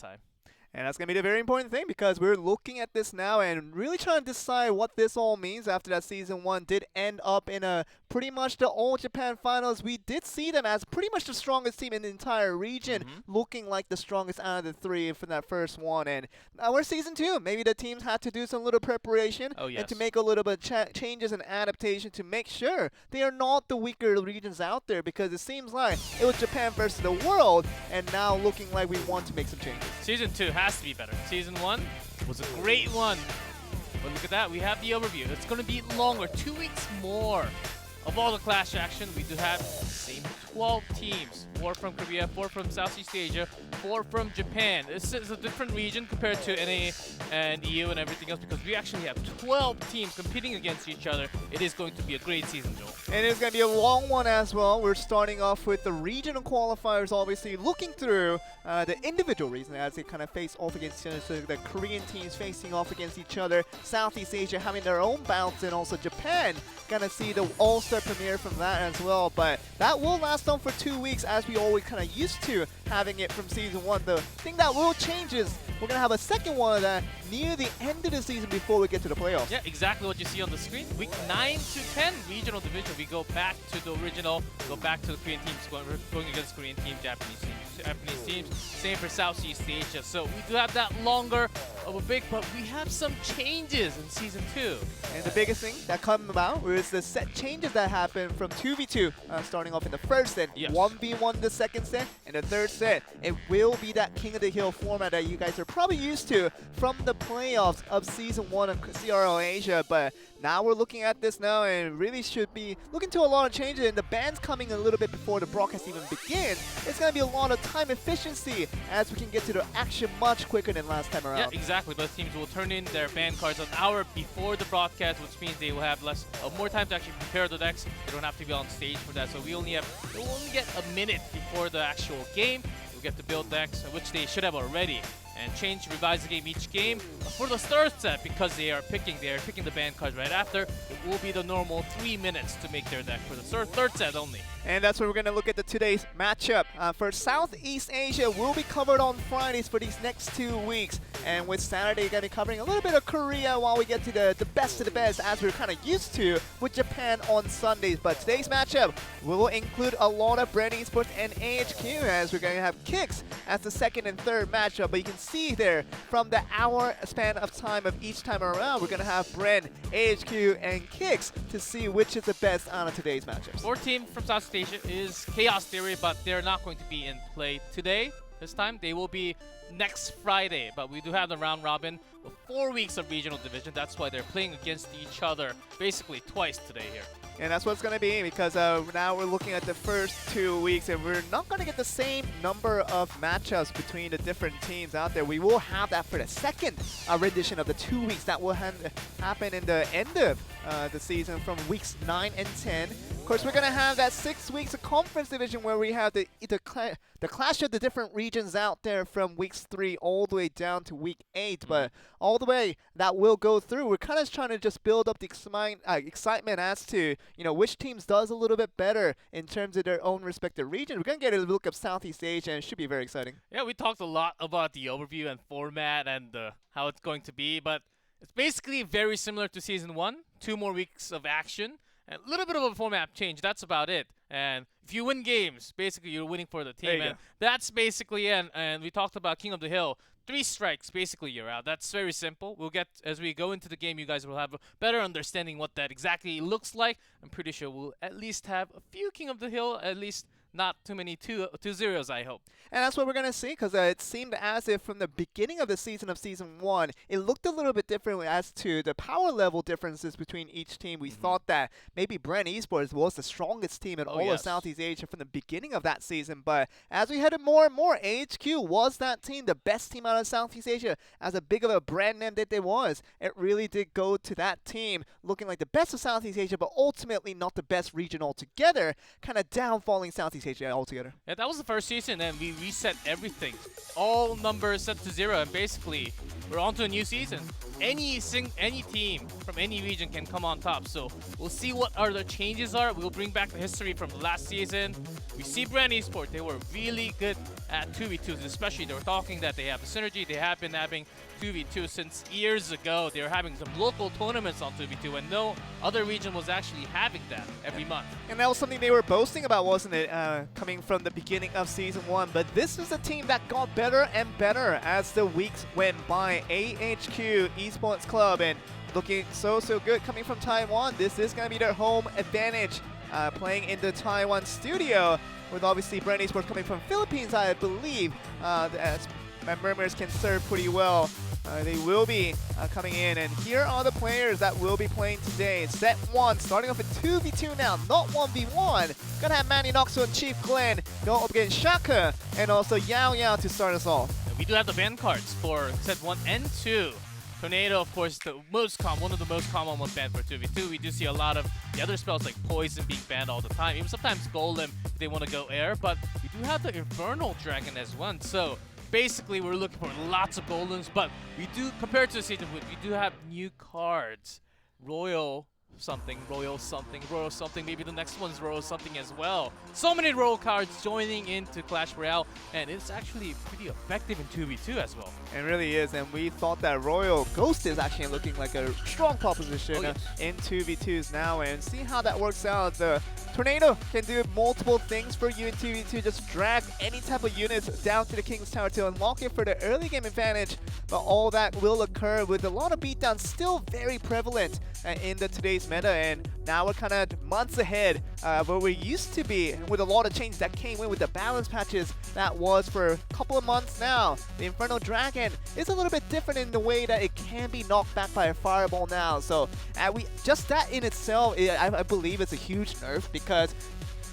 Time. And that's going to be the very important thing because we're looking at this now and really trying to decide what this all means after that Season 1 did end up in a pretty much the All Japan Finals. We did see them as pretty much the strongest team in the entire region, looking like the strongest out of the three for that first one. And now we're Season 2. Maybe the teams had to do some little preparation and to make a little bit of changes and adaptation to make sure they are not the weaker regions out there, because it seems like it was Japan versus the world, and now looking like we want to make some changes. Season 2 has to be better. Season 1 was a great one. But look at that, we have the overview. It's going to be longer, 2 weeks more of all the Clash action. We do have the same 12 teams, 4 from Korea, 4 from Southeast Asia, 4 from Japan. This is a different region compared to NA and EU and everything else, because we actually have 12 teams competing against each other. It is going to be a great season, Joel. And it's going to be a long one as well. We're starting off with the regional qualifiers, obviously looking through the individual regions as they kind of face off against each other. So the Korean teams facing off against each other, Southeast Asia having their own bouts, and also Japan gonna see the All-Star premiere from that as well. But that will last on for 2 weeks, as we always kind of used to having it from Season 1. The thing that will change is we're gonna have a second one of that near the end of the season before we get to the playoffs. Yeah, exactly what you see on the screen. Week 9 to 10, regional division. We go back to the original, go back to the Korean teams, going against Korean team, Japanese teams. Same for Southeast Asia. So we do have that longer of a break, but we have some changes in Season 2. And the biggest thing that come about was the set changes that happened from 2v2, starting off in the first set, 1v1 the second set, and the third set. It will be that King of the Hill format that you guys are probably used to from the playoffs of Season 1 of CRL Asia, but now we're looking at this now and really should be looking to a lot of changes, and the bands coming a little bit before the broadcast even begins. It's going to be a lot of time efficiency as we can get to the action much quicker than last time around. Yeah, exactly. Both teams will turn in their band cards an hour before the broadcast, which means they will have more time to actually prepare the decks. They don't have to be on stage for that, so we'll only get a minute before the actual game. We'll get to build decks, which they should have already, and revise the game each game. For the third set, because they are picking the band cards right after, it will be the normal 3 minutes to make their deck for the third set only. And that's where we're going to look at today's matchup. For Southeast Asia, we'll be covered on Fridays for these next 2 weeks. And with Saturday, going to be covering a little bit of Korea while we get to the best of the best, as we're kind of used to with Japan on Sundays. But today's matchup will include a lot of Brand Esports and AHQ, as we're going to have Kicks as the second and third matchup. But you can see there, from the hour span of time of each time around, we're going to have Brand, AHQ, and Kicks to see which is the best out of today's matchups. Our team from South Asia is Chaos Theory, but they're not going to be in play today. This time they will be next Friday, but we do have the round robin with 4 weeks of regional division. That's why they're playing against each other basically twice today here. And that's what it's going to be, because now we're looking at the first 2 weeks, and we're not going to get the same number of matchups between the different teams out there. We will have that for the second rendition of the 2 weeks that will happen in the end of the season from weeks 9 and 10. Of course, we're going to have that 6 weeks of conference division where we have the clash of the different regions out there from weeks 3 all the way down to week 8. But all the way that will go through, we're kind of trying to just build up the excitement as to which teams does a little bit better in terms of their own respective region. We're going to get a look of Southeast Asia, and it should be very exciting. Yeah, we talked a lot about the overview and format and how it's going to be, but it's basically very similar to Season 1. 2 more weeks of action. A little bit of a format change, that's about it. And if you win games, basically you're winning for the team. And that's basically it. And we talked about King of the Hill. 3 strikes, basically you're out. That's very simple. We'll get, as we go into the game, you guys will have a better understanding what that exactly looks like. I'm pretty sure we'll at least have a few King of the Hill, at least not too many 2-0s, I hope. And that's what we're going to see, because it seemed as if from the beginning of the season of Season 1, it looked a little bit differently as to the power level differences between each team. We thought that maybe Brand Esports was the strongest team in all of Southeast Asia from the beginning of that season. But as we headed more and more, AHQ was that team, the best team out of Southeast Asia. As a big of a brand name that they was, it really did go to that team looking like the best of Southeast Asia, but ultimately not the best region altogether, kind of downfalling Southeast Asia altogether. Yeah, that was the first season, and we reset everything. All numbers set to 0, and basically we're on to a new season. Any team from any region can come on top, so we'll see what the changes are. We'll bring back the history from the last season. We see Brand Esports, they were really good at 2v2s, especially they were talking that they have the synergy. They have been having 2v2 since years ago. They were having some local tournaments on 2v2, and no other region was actually having that every month. And that was something they were boasting about, wasn't it, coming from the beginning of Season 1. But this is a team that got better and better as the weeks went by. AHQ Esports Club, and looking so good coming from Taiwan. This is going to be their home advantage, playing in the Taiwan studio, with obviously Brand Esports coming from Philippines, I believe. As my murmurs can serve pretty well. They will be coming in, and here are the players that will be playing today. Set 1, starting off at 2v2 now, not 1v1. Gonna have Manny Noxo and Chief Glenn go up against Shaka, and also Yao Yao to start us off. We do have the ban cards for set 1 and 2. Tornado, of course, one of the most common ones banned for 2v2. We do see a lot of the other spells like Poison being banned all the time. Even sometimes Golem if they want to go air, but we do have the Infernal Dragon as one. So basically, we're looking for lots of Golems, but we do, compared to the season, we do have new cards. Royal something, maybe the next one's Royal something as well. So many Royal cards joining into Clash Royale, and it's actually pretty effective in 2v2 as well. It really is, and we thought that Royal Ghost is actually looking like a strong proposition in 2v2s now, and see how that works out. The Tornado can do multiple things for you in 2v2, just drag any type of units down to the King's Tower to unlock it for the early game advantage, but all that will occur with a lot of beatdowns still very prevalent in today's meta, and now we're kind of months ahead of where we used to be, with a lot of changes that came in with the balance patches that was for a couple of months now. The Infernal Dragon is a little bit different in the way that it can be knocked back by a fireball now, so just that in itself, I believe it's a huge nerf, because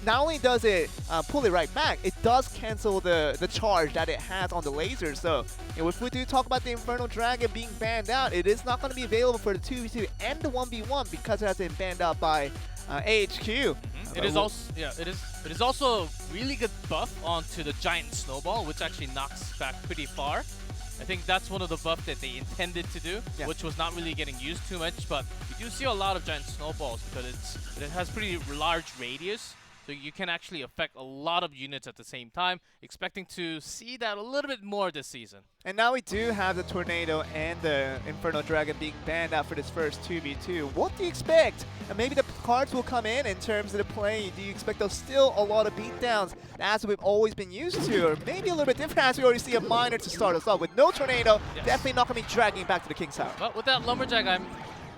not only does it pull it right back, it does cancel the charge that it has on the laser. So if we do talk about the Infernal Dragon being banned out, it is not going to be available for the 2v2 and the 1v1 because it has been banned out by AHQ. It is also a really good buff onto the Giant Snowball, which actually knocks back pretty far. I think that's one of the buffs that they intended to do, which was not really getting used too much, but we do see a lot of Giant Snowballs because it has pretty large radius. So you can actually affect a lot of units at the same time. Expecting to see that a little bit more this season. And now we do have the Tornado and the Inferno Dragon being banned out for this first 2v2. What do you expect? And maybe the cards will come in terms of the play. Do you expect there's still a lot of beatdowns as we've always been used to? Or maybe a little bit different as we already see a Miner to start us off. With no Tornado, definitely not going to be dragging back to the King's Tower. But with that Lumberjack, I'm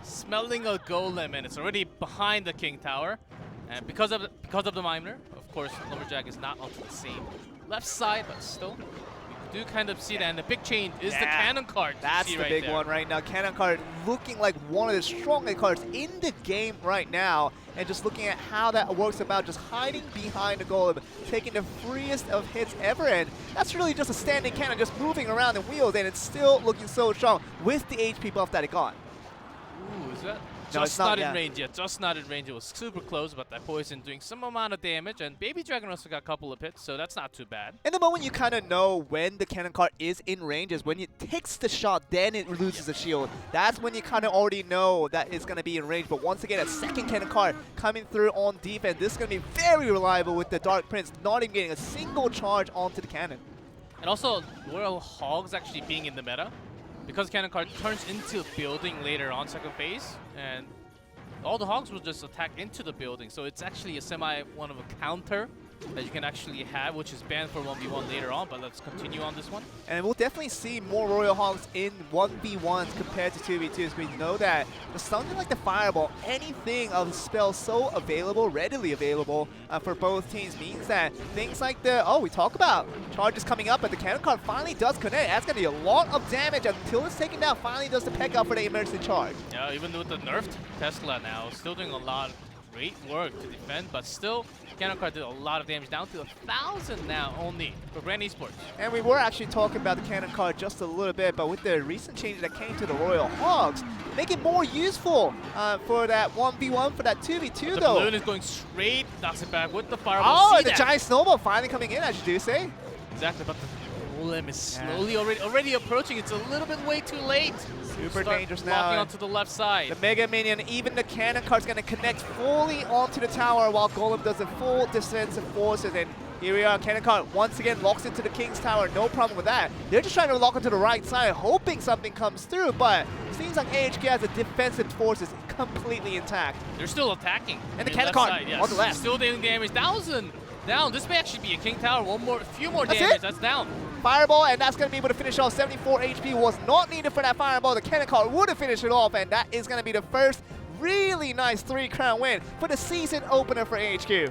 smelling a Golem, and it's already behind the King Tower. And because of the Miner, of course, Lumberjack is not onto the same left side, but still, we do kind of see that. And the big change is the Cannon card. That's the big one right now. Cannon card looking like one of the strongest cards in the game right now. And just looking at how that works about just hiding behind the Golem, taking the freest of hits ever. And that's really just a standing cannon just moving around in wheels, and it's still looking so strong with the HP buff that it got. Ooh, is that? No, Just it's not not in range yet. Just not in range. It was super close, but that poison doing some amount of damage. And Baby Dragon also got a couple of hits, so that's not too bad. And the moment you kind of know when the cannon card is in range is when it takes the shot, then it loses the shield. That's when you kind of already know that it's going to be in range. But once again, a second cannon card coming through on defense. This is going to be very reliable with the Dark Prince not even getting a single charge onto the cannon. And also, Royal Hogs actually being in the meta. Because Cannon card turns into a building later on second phase, and all the Hogs will just attack into the building. So it's actually a one of a counter that you can actually have, which is banned for 1v1 later on, but let's continue on this one. And we'll definitely see more Royal Hogs in 1v1s compared to 2v2s. We know that something like the Fireball, anything of the spell so available, readily available for both teams means that things like the, we talk about charges coming up, but the Cannon card finally does connect. That's going to be a lot of damage until it's taken down. Finally does the peck out for the emergency charge. Yeah, even with the nerfed Tesla now, still doing a lot of great work to defend, but still, Cannon card did a lot of damage, down to 1,000 now only for Brand Esports. And we were actually talking about the Cannon card just a little bit, but with the recent changes that came to the Royal Hogs, make it more useful for that 1v1, for that 2v2 though. The balloon is going straight, knocks it back with the Fireball. Oh, and the Giant Snowball finally coming in, as you do say. Exactly, but the Golem is slowly already approaching. It's a little bit way too late. Super dangerous now. Walking onto the left side. The Mega Minion, even the Cannon card's going to connect fully onto the tower while Golem does a full defensive forces. And here we are, Cannon card once again locks into the King's Tower. No problem with that. They're just trying to lock onto the right side, hoping something comes through. But it seems like AHK has a defensive forces completely intact. They're still attacking. And the Cannon card on the left. Still dealing damage. 1,000 down. This may actually be a King Tower. Few more That's damage. it? That's down. Fireball, and that's going to be able to finish off. 74 HP was not needed for that Fireball. The Cannon card would have finished it off, and that is going to be the first really nice 3-crown win for the season opener for AHQ.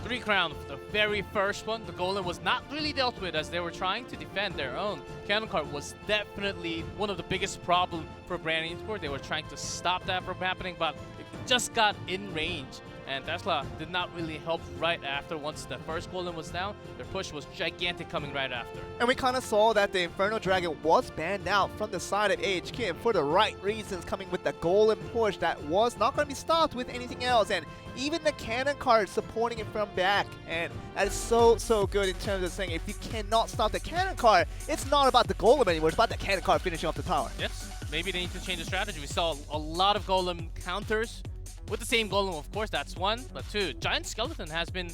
3 crown, the very first one. The Golem was not really dealt with as they were trying to defend their own. Cannon card was definitely one of the biggest problems for Brand Esports. They were trying to stop that from happening, but it just got in range. And Tesla did not really help right after. Once the first Golem was down, their push was gigantic coming right after. And we kind of saw that the Inferno Dragon was banned out from the side of AHK, and for the right reasons, coming with the Golem push that was not going to be stopped with anything else. And even the Cannon card supporting it from back. And that is so good in terms of saying if you cannot stop the Cannon card, it's not about the Golem anymore, it's about the Cannon card finishing off the tower. Yes, maybe they need to change the strategy. We saw a lot of Golem counters. With the same Golem, of course, that's one. But two, Giant Skeleton has been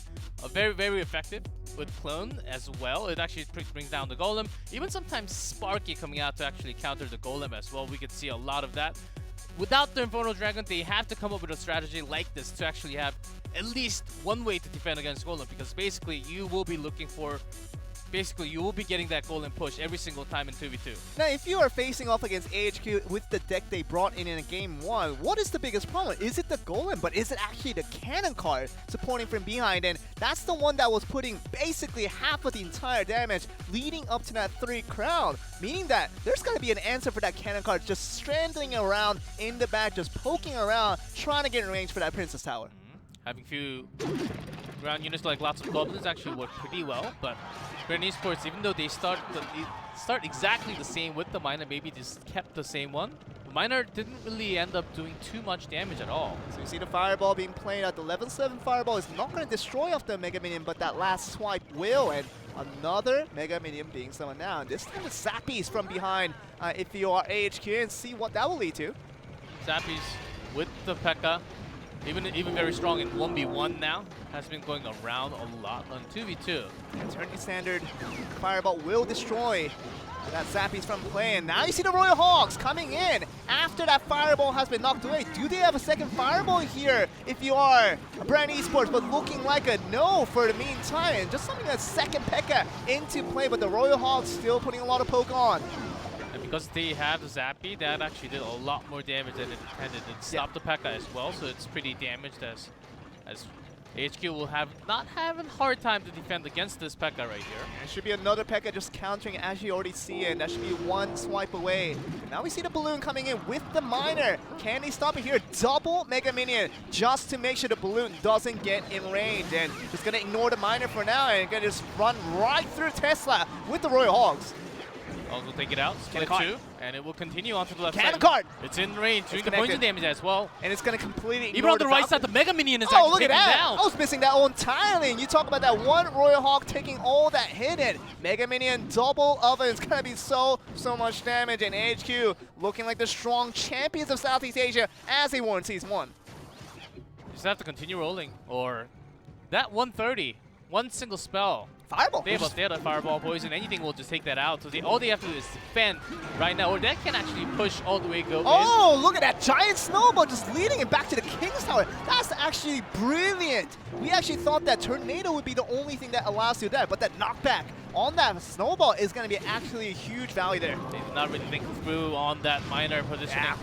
very effective with Clone as well. It actually brings down the Golem. Even sometimes Sparky coming out to actually counter the Golem as well. We could see a lot of that. Without the Inferno Dragon, they have to come up with a strategy like this to actually have at least one way to defend against Golem. Because basically, you will be looking for... you will be getting that Golem push every single time in 2v2. Now, if you are facing off against AHQ with the deck they brought in a game 1, what is the biggest problem? Is it the Golem, but is it actually the Cannon card supporting from behind? And that's the one that was putting basically half of the entire damage leading up to that 3 crown, meaning that there's going to be an answer for that Cannon card just stranding around in the back, just poking around, trying to get in range for that Princess Tower. Having few ground units like lots of goblins actually work pretty well, but Brand Esports, even though they start exactly the same with the Miner, maybe just kept the same one. The Miner didn't really end up doing too much damage at all. So you see the Fireball being played at the level 7 Fireball is not going to destroy off the Mega Minion, but that last swipe will, and another Mega Minion being summoned now. And this time the Zappies from behind if you are AHQ, and see what that will lead to. Zappies with the P.E.K.K.A. Even very strong in 1v1 now. Has been going around a lot on 2v2. Eternity Standard Fireball will destroy that Zappies from play. And now you see the Royal Hawks coming in after that Fireball has been knocked away. Do they have a second Fireball here if you are Brand Esports? But looking like a no for the meantime. Just something that's second P.E.K.K.A into play, but the Royal Hawks still putting a lot of poke on. And because they have the Zappy, that actually did a lot more damage than it intended. It stopped the P.E.K.K.A as well, so it's pretty damaged as HQ will not have a hard time to defend against this P.E.K.K.A right here. There should be another P.E.K.K.A just countering as you already see it. That should be one swipe away. And now we see the Balloon coming in with the Miner. Can he stop it here? Double Mega Minion just to make sure the Balloon doesn't get in range. And just going to ignore the Miner for now and going to just run right through Tesla with the Royal Hogs. Also take it out, split two, and it will continue onto the left Cannon side. card! It's in range, doing the poison damage as well. And it's going to completely Even on the right side, the Mega Minion is actually actually look at taken that! down. I was missing that entirely. And you talk about that one Royal Hawk taking all that hit in. Mega Minion double oven. It's going to be so much damage. And HQ looking like the strong champions of Southeast Asia as they won Season 1. Just have to continue rolling, or that 130, one single spell. Fireball. They have a Fireball, Poison, anything will just take that out. So all they have to do is defend right now, or that can actually push all the way go in. Look at that giant snowball just leading it back to the King's Tower. That's actually brilliant. We actually thought that Tornado would be the only thing that allows you that, but that knockback on that snowball is going to be actually a huge value there. They did not really think through on that Miner positioning. Yeah.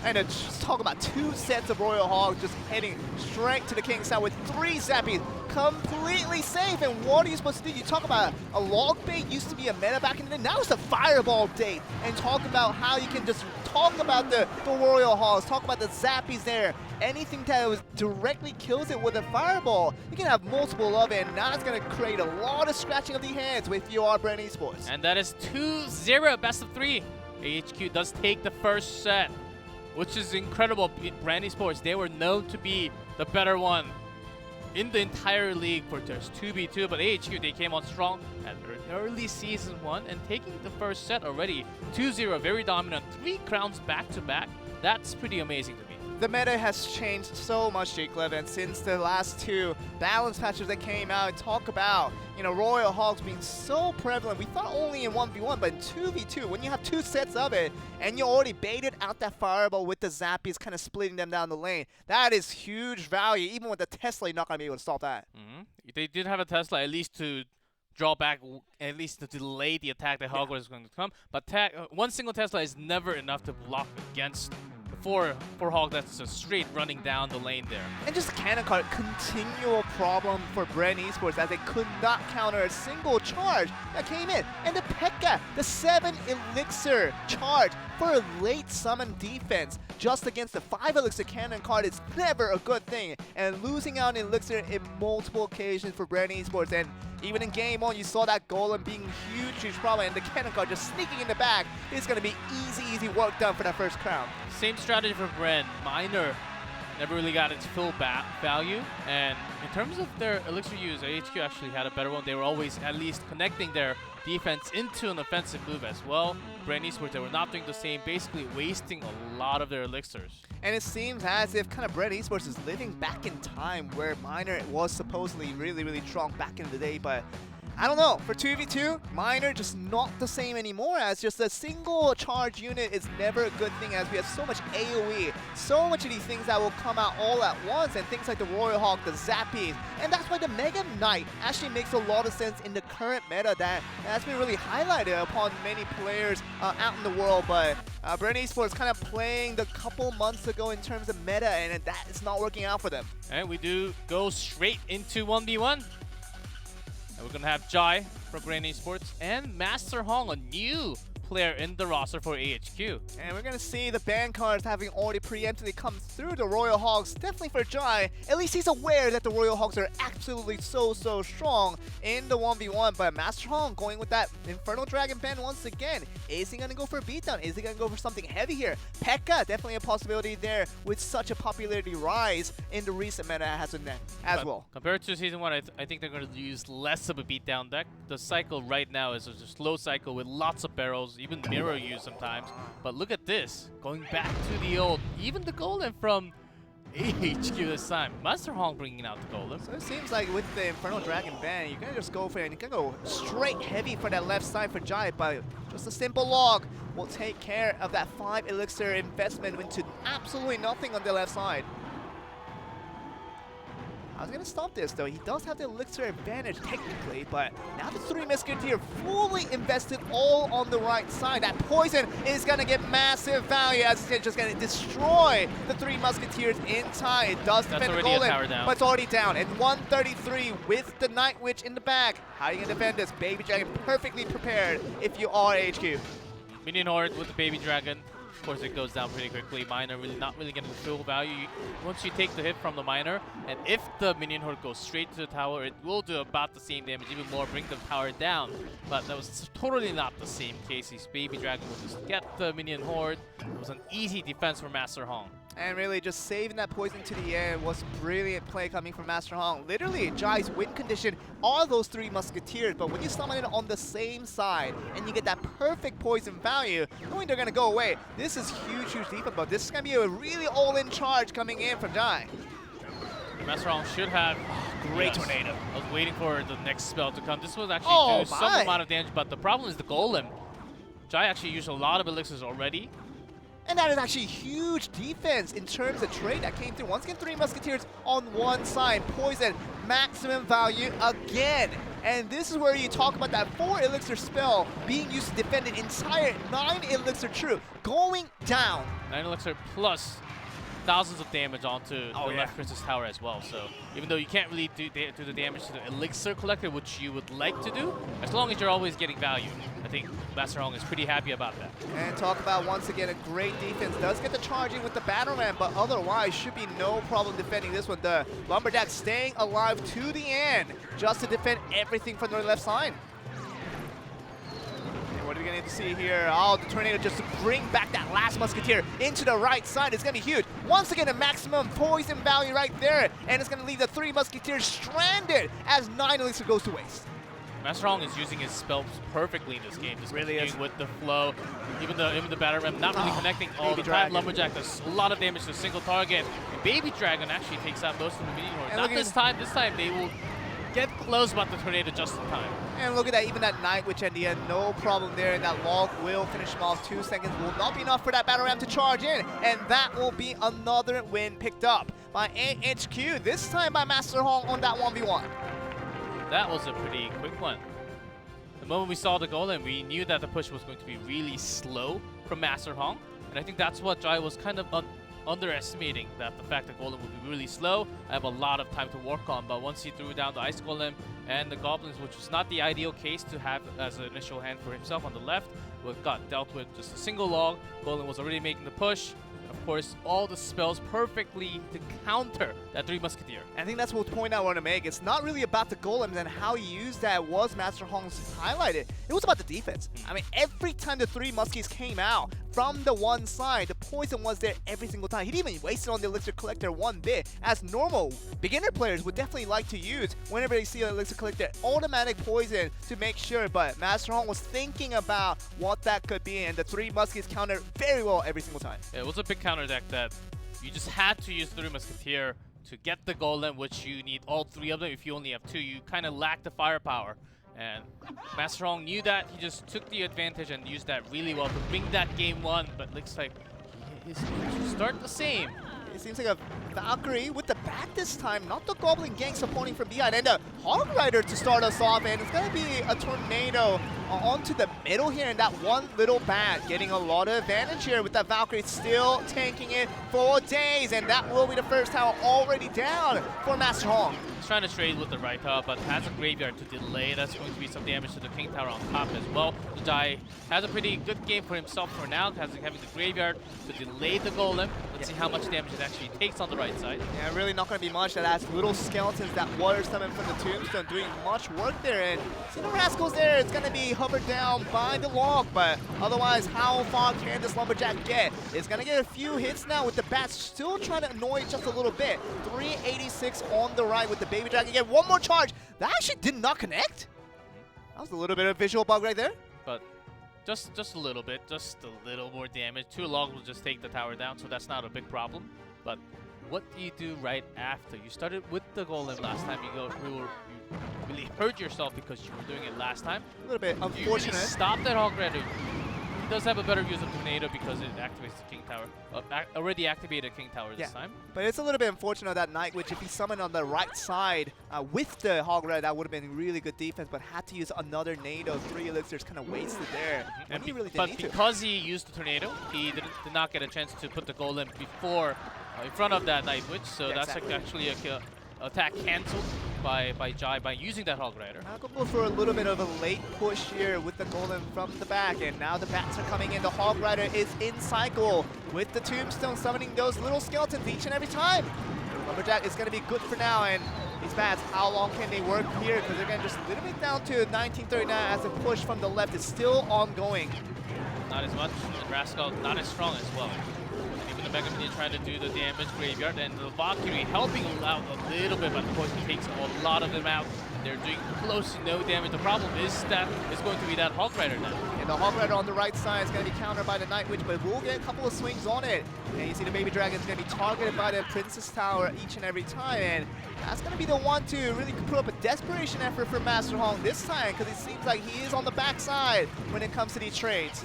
And just talk about two sets of Royal Hogs just heading straight to the King's Tower with 3 Zappies. Completely safe. And what are you supposed to do? You talk about a log bait used to be a meta back in the day. Now it's a Fireball date. And talk about how you can just talk about the Royal Hogs, talk about the Zappies there. Anything that was directly kills it with a Fireball. You can have multiple of it, and now it's going to create a lot of scratching of the hands with your Brand Esports. And that is 2-0, best of 3. AHQ does take the first set, which is incredible. Brand Esports, they were known to be the better one in the entire league for just 2v2, but AHQ, they came on strong at early Season 1 and taking the first set already. 2-0, very dominant, 3 crowns back-to-back. That's pretty amazing to me. The meta has changed so much, Jake Levin, since the last 2 balance patches that came out and talk about, Royal Hogs being so prevalent. We thought only in 1v1, but in 2v2, when you have 2 sets of it and you already baited out that Fireball with the Zappies kind of splitting them down the lane, that is huge value. Even with the Tesla, you're not going to be able to stop that. They did have a Tesla at least to draw back, at least to delay the attack that Hog was going to come, but one single Tesla is never enough to block against for Hog that's just straight running down the lane there. And just Cannon Card, continual problem for Brand Esports as they could not counter a single charge that came in. And the P.E.K.K.A, the 7 Elixir charge for a late summon defense just against the 5 Elixir Cannon Card is never a good thing. And losing out in Elixir in multiple occasions for Brand Esports. And even in Game 1, you saw that Golem being huge problem, and the Cannon Card just sneaking in the back. It's going to be easy work done for that first crown. Same strategy for Brand. Miner never really got its full value, and in terms of their Elixir use, HQ actually had a better one. They were always at least connecting their defense into an offensive move as well. Brand Esports, they were not doing the same, basically wasting a lot of their Elixirs. And it seems as if kind of Brand Esports is living back in time where Miner was supposedly really strong back in the day, but I don't know. For 2v2, Miner just not the same anymore, as just a single charge unit is never a good thing, as we have so much AoE, so much of these things that will come out all at once, and things like the Royal Hawk, the Zappies, and that's why the Mega Knight actually makes a lot of sense in the current meta that's been really highlighted upon many players out in the world, but Brand Esports kind of playing the couple months ago in terms of meta, and that is not working out for them. And we do go straight into 1v1. We're going to have Jai from Brand Esports and Master Hong, a new player in the roster for AHQ. And we're going to see the ban cards having already preemptively come through the Royal Hogs. Definitely for Jai, at least he's aware that the Royal Hogs are absolutely so strong in the 1v1. But Master Hong going with that Infernal Dragon ban once again. Is he going to go for a beatdown? Is he going to go for something heavy here? P.E.K.K.A, definitely a possibility there with such a popularity rise in the recent meta as well. Compared to Season 1, I think they're going to use less of a beatdown deck. The cycle right now is a slow cycle with lots of barrels, even mirror use sometimes. But look at this, going back to the old, even the Golem from HQ this time. Master Hong bringing out the Golem. So it seems like with the Infernal Dragon ban, you can just go for it, and you can go straight heavy for that left side for Jai, but just a simple log will take care of that 5 elixir investment into absolutely nothing on the left side. I was going to stop this though. He does have the elixir advantage technically, but now the 3 Musketeer fully invested all on the right side. That poison is going to get massive value as it's just going to destroy the 3 Musketeers in time. It does defend the Golem, but it's already down. And 133 with the Night Witch in the back. How are you going to defend this? Baby Dragon perfectly prepared if you are HQ. Minion Horde with the Baby Dragon. Of course, it goes down pretty quickly. Miner not really getting the full value. Once you take the hit from the Miner, and if the Minion Horde goes straight to the tower, it will do about the same damage, even more, bring the tower down. But that was totally not the same case. His Baby Dragon will just get the Minion Horde. It was an easy defense for Master Hong. And really just saving that poison to the end was brilliant play coming from Master Hong. Literally, Jai's win condition are those 3 Musketeers, but when you summon it on the same side and you get that perfect poison value, knowing they're going to go away, this is huge defense, but this is going to be a really all-in charge coming in from Jai. Master Hong should have great tornado. I was waiting for the next spell to come. This was actually do some amount of damage, but the problem is the Golem. Jai actually used a lot of elixirs already. And that is actually huge defense in terms of trade that came through. Once again, 3 Musketeers on one side. Poison, maximum value again. And this is where you talk about that 4 elixir spell being used to defend an entire 9 elixir troop going down. 9 elixir plus thousands of damage onto the left Princess Tower as well. So even though you can't really do the damage to the elixir collector, which you would like to do, as long as you're always getting value, I think Master Hong is pretty happy about that. And talk about, once again, a great defense. Does get the charge in with the Battle Ram, but otherwise should be no problem defending this one. The Lumberjack staying alive to the end just to defend everything from the left side. What are we going to see here? Oh, the Tornado just to bring back that last Musketeer into the right side. It's going to be huge. Once again, a maximum poison value right there. And it's going to leave the 3 Musketeers stranded as 9 elixir goes to waste. Master Hong is using his spells perfectly in this game. Just really with the flow. Even the Battle Ram not really connecting all the time. Lumberjack does a lot of damage to a single target. And Baby Dragon actually takes out most of the Minion Horde. Not this time. This time they will get close about the Tornado just in time. And look at that, even that Night Witch at the end, no problem there, and that log will finish him off. 2 seconds will not be enough for that Battle Ram to charge in, and that will be another win picked up by AHQ, this time by Master Hong on that 1v1. That was a pretty quick one. The moment we saw the Golem, we knew that the push was going to be really slow from Master Hong, and I think that's what Jai was kind of underestimating, that the fact that Golem would be really slow. I have a lot of time to work on, but once he threw down the Ice Golem and the Goblins, which was not the ideal case to have as an initial hand for himself on the left, got dealt with just a single log. Golem was already making the push. Of course, all the spells perfectly to counter that 3 Musketeer. I think that's what point I want to make. It's not really about the Golems and how he used that was Master Hong's highlighted. It was about the defense. I mean, every time the 3 Muskies came out from the one side, the poison was there every single time. He didn't even waste it on the Elixir Collector one bit, as normal beginner players would definitely like to use whenever they see an Elixir Collector, automatic poison to make sure, but Master Hong was thinking about what that could be, and the 3 Muskies countered very well every single time. Yeah, it was a big counter deck that you just had to use 3 Musketeer to get the Golem, which you need all 3 of them. If you only have 2, you kind of lack the firepower. And Master Hong knew that. He just took the advantage and used that really well to bring that game 1. But looks like he's going to start the same. It seems like a Valkyrie with the bat this time, not the Goblin Gang supporting from behind. And a Hog Rider to start us off, and it's going to be a Tornado onto the middle here, and that one little bat getting a lot of advantage here with that Valkyrie still tanking it for days, and that will be the first tower already down for Master Hong. He's trying to trade with the right tower, but has a graveyard to delay. That's going to be some damage to the King Tower on top as well. Jai has a pretty good game for himself for now, having the graveyard to delay the Golem. Let's see how much damage it actually takes on the right side. Yeah, really not going to be much. That has little skeletons that water summon from the Tombstone doing much work there. And see the Rascals there, it's going to be hovered down by the log, but otherwise, how far can this Lumberjack get? It's going to get a few hits now with the bats still trying to annoy just a little bit. 386 on the right with the Baby Dragon. Get one more charge. That actually did not connect. That was a little bit of a visual bug right there. But just a little bit, just a little more damage. 2 logs will just take the tower down, so that's not a big problem. But what do you do right after? You started with the golem last time. You really hurt yourself because you were doing it last time. A little bit You really unfortunate. stop that Hog Rider. He does have a better use of Tornado because it activates the King Tower. Already activated King Tower this time. But it's a little bit unfortunate that Night Witch, if he summoned on the right side with the Hog Rider, that would have been really good defense, but had to use another Nado. 3 elixirs kind of wasted there. And he really didn't but need to. because he used the Tornado, he did not get a chance to put the golem before, in front of that Night Witch. So that's actually a attack cancelled by Jai by using that Hog Rider. I'll go for a little bit of a late push here with the golem from the back, and now the bats are coming in. The Hog Rider is in cycle with the Tombstone summoning those little skeletons each and every time. Lumberjack is going to be good for now, and these bats, how long can they work here? Because they're going to just a little bit down to 1939 as the push from the left is still ongoing. Not as much, and Rascal not as strong as well. Even the Mega Minion trying to do the damage graveyard, and the Valkyrie helping out a little bit, but the Poison takes a lot of them out. They're doing close to no damage. The problem is that it's going to be that Hog Rider now. And the Hog Rider on the right side is going to be countered by the Night Witch, but we'll get a couple of swings on it. And you see the Baby Dragon is going to be targeted by the Princess Tower each and every time, and that's going to be the one to really put up a desperation effort for Master Hong this time, because it seems like he is on the backside when it comes to these trades.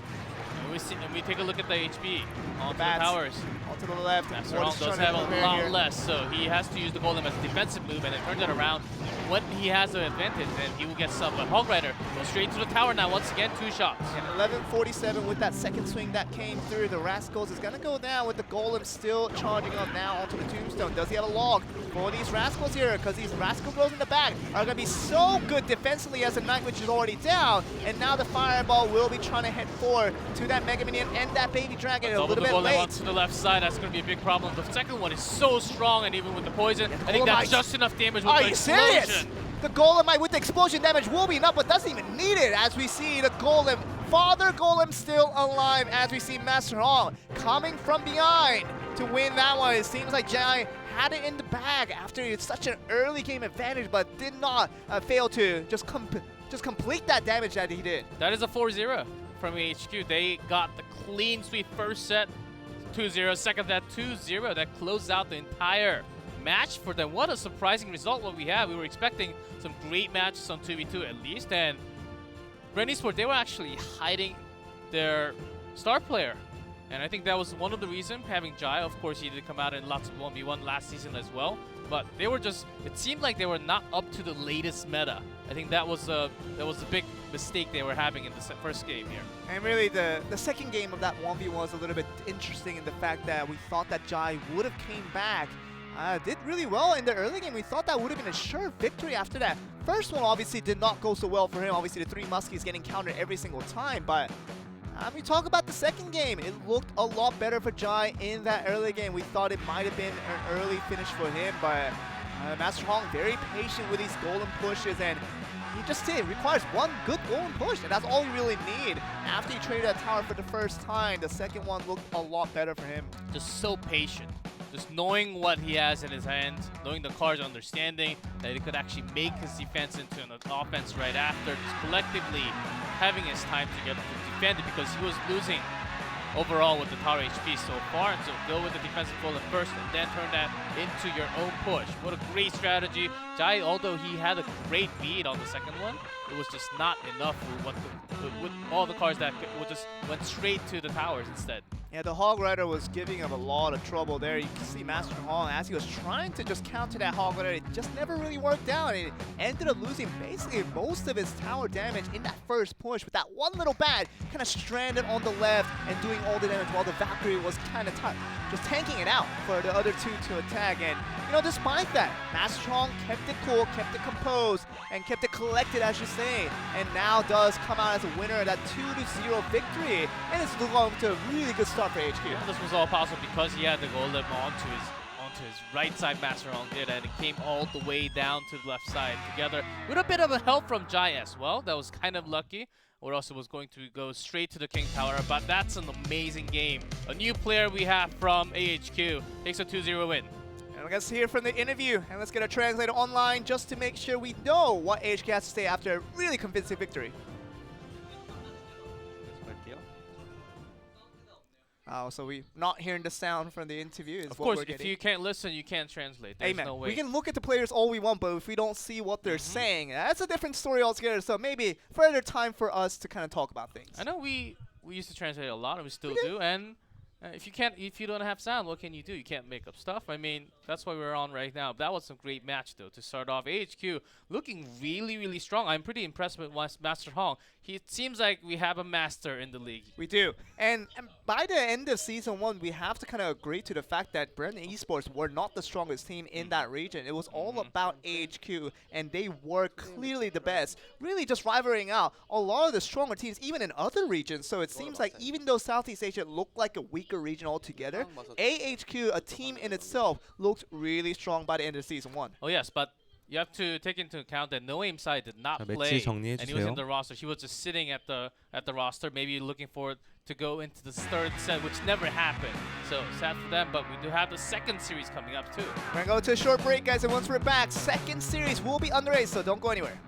And we take a look at the HP on the bats. towers. To the left. Master Hong does have a lot less, so he has to use the golem as a defensive move, and it turns it around. When he has the advantage, then he will get sub. But Hog Rider goes straight to the tower now. Once again, 2 shots. And 11:47 with that second swing that came through. The Rascals is going to go down with the golem still charging up now onto the Tombstone. Does he have a log for these Rascals here? Because these Rascal girls in the back are going to be so good defensively as the Night Witch is already down. And now the Fireball will be trying to head forward to that Mega Minion and that Baby Dragon a little bit late. To the left side, that's going to be a big problem. The second one is so strong, and even with the poison, I think that's just enough damage with the explosion. Are you serious? The Golem with the explosion damage will be enough, but doesn't even need it as we see the Golem, Father Golem still alive as we see Master Hong coming from behind to win that one. It seems like Jai had it in the bag after such an early game advantage, but did not fail to just complete that damage that he did. That is a 4-0 from HQ. They got the clean sweep first set, 2-0, second that 2-0. That closed out the entire match for them. What a surprising result what we had. We were expecting some great matches on 2v2 at least, and Rennie Sport, they were actually hiding their star player. And I think that was one of the reasons, having Jai. Of course, he did come out in lots of 1v1 last season as well. But they were just, it seemed like they were not up to the latest meta. I think that was a big mistake they were having in the first game here. And really, the second game of that 1v1 was a little bit interesting in the fact that we thought that Jai would have came back. Did really well in the early game. We thought that would have been a sure victory after that. First one obviously did not go so well for him. Obviously, the 3 Muskies getting countered every single time. But we talk about the second game. It looked a lot better for Jai in that early game. We thought it might have been an early finish for him, but Master Hong very patient with these golden pushes, and he just requires one good golden push, and that's all you really need. After he traded that tower for the first time, the second one looked a lot better for him. Just so patient. Just knowing what he has in his hand, knowing the cards, understanding that he could actually make his defense into an offense right after, just collectively having his time together to defend it, because he was losing overall with the tower HP so far. And so go with the defensive golem first and then turn that into your own push. What a great strategy. Jai, although he had a great lead on the second one, it was just not enough with all the cards that just went straight to the towers instead. Yeah, the Hog Rider was giving him a lot of trouble there. You can see Master Hong, as he was trying to just counter that Hog Rider, it just never really worked out. And it ended up losing basically most of his tower damage in that first push, with that one little bat kind of stranded on the left and doing all the damage while the Valkyrie was kind of just tanking it out for the other 2 to attack. And, you know, despite that, Master Hong kept it cool, kept it composed, and kept it collected, as you say. And now does come out as a winner of that 2-0 victory. And it's going to a really good start for HQ. Yeah, this was all possible because he had the golem onto his right side. Master Hong did, and it came all the way down to the left side together with a bit of a help from Jai as well. That was kind of lucky, or else it was going to go straight to the King Tower. But that's an amazing game. A new player we have from AHQ takes a 2-0 win. And let's hear from the interview, and let's get a translator online just to make sure we know what HQ has to say after a really convincing victory. So we not hearing the sound from the interview. Is Of what course, we're if getting. you can't listen, you can't translate. There's Amen. no way. We can look at the players all we want, but if we don't see what they're Mhm. saying, that's a different story altogether. So maybe further time for us to kind of talk about things. I know we used to translate a lot, and we still We did. do. And if you don't have sound, what can you do? You can't make up stuff. I mean, that's what we're on right now. That was a great match, though, to start off. AHQ looking really, really strong. I'm pretty impressed with Master Hong. It seems like we have a master in the league. We do. And by the end of Season 1, we have to kind of agree to the fact that Brand Esports were not the strongest team in that region. It was all about AHQ, and they were clearly the best, really just rivaling out a lot of the stronger teams, even in other regions. So it seems like even though Southeast Asia looked like a weaker region altogether, AHQ, a team in itself, looked really strong by the end of Season 1. Oh, yes, but you have to take into account that No Aim Side did not 자, play, 매치 정리해 and he was in 주세요. the roster. He was just sitting at the roster, maybe looking forward to go into the third set, which never happened. So sad for them, but we do have the second series coming up too. We're going to go to a short break, guys, and once we're back, second series will be underway, so don't go anywhere.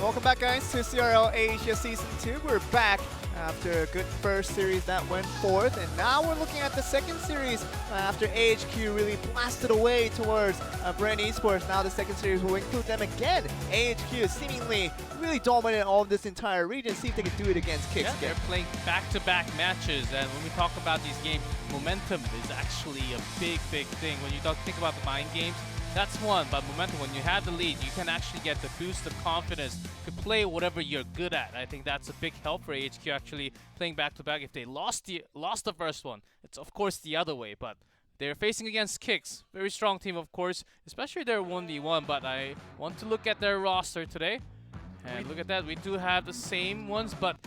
Welcome back, guys, to CRL Asia Season 2. We're back after a good first series that went forth, and now we're looking at the second series after AHQ really blasted away towards Brand Esports. Now the second series will include them again. AHQ is seemingly really dominant all of this entire region. See if they can do it against Kicks. Yeah, they're playing back-to-back matches, and when we talk about these games, momentum is actually a big thing. When you think about the mind games, that's one, but momentum, when you have the lead, you can actually get the boost of confidence to play whatever you're good at. I think that's a big help for AHQ actually playing back-to-back. If they lost the first one, it's of course the other way, but they're facing against Kicks. Very strong team, of course, especially their 1v1, but I want to look at their roster today. And look at that, we do have the same ones, but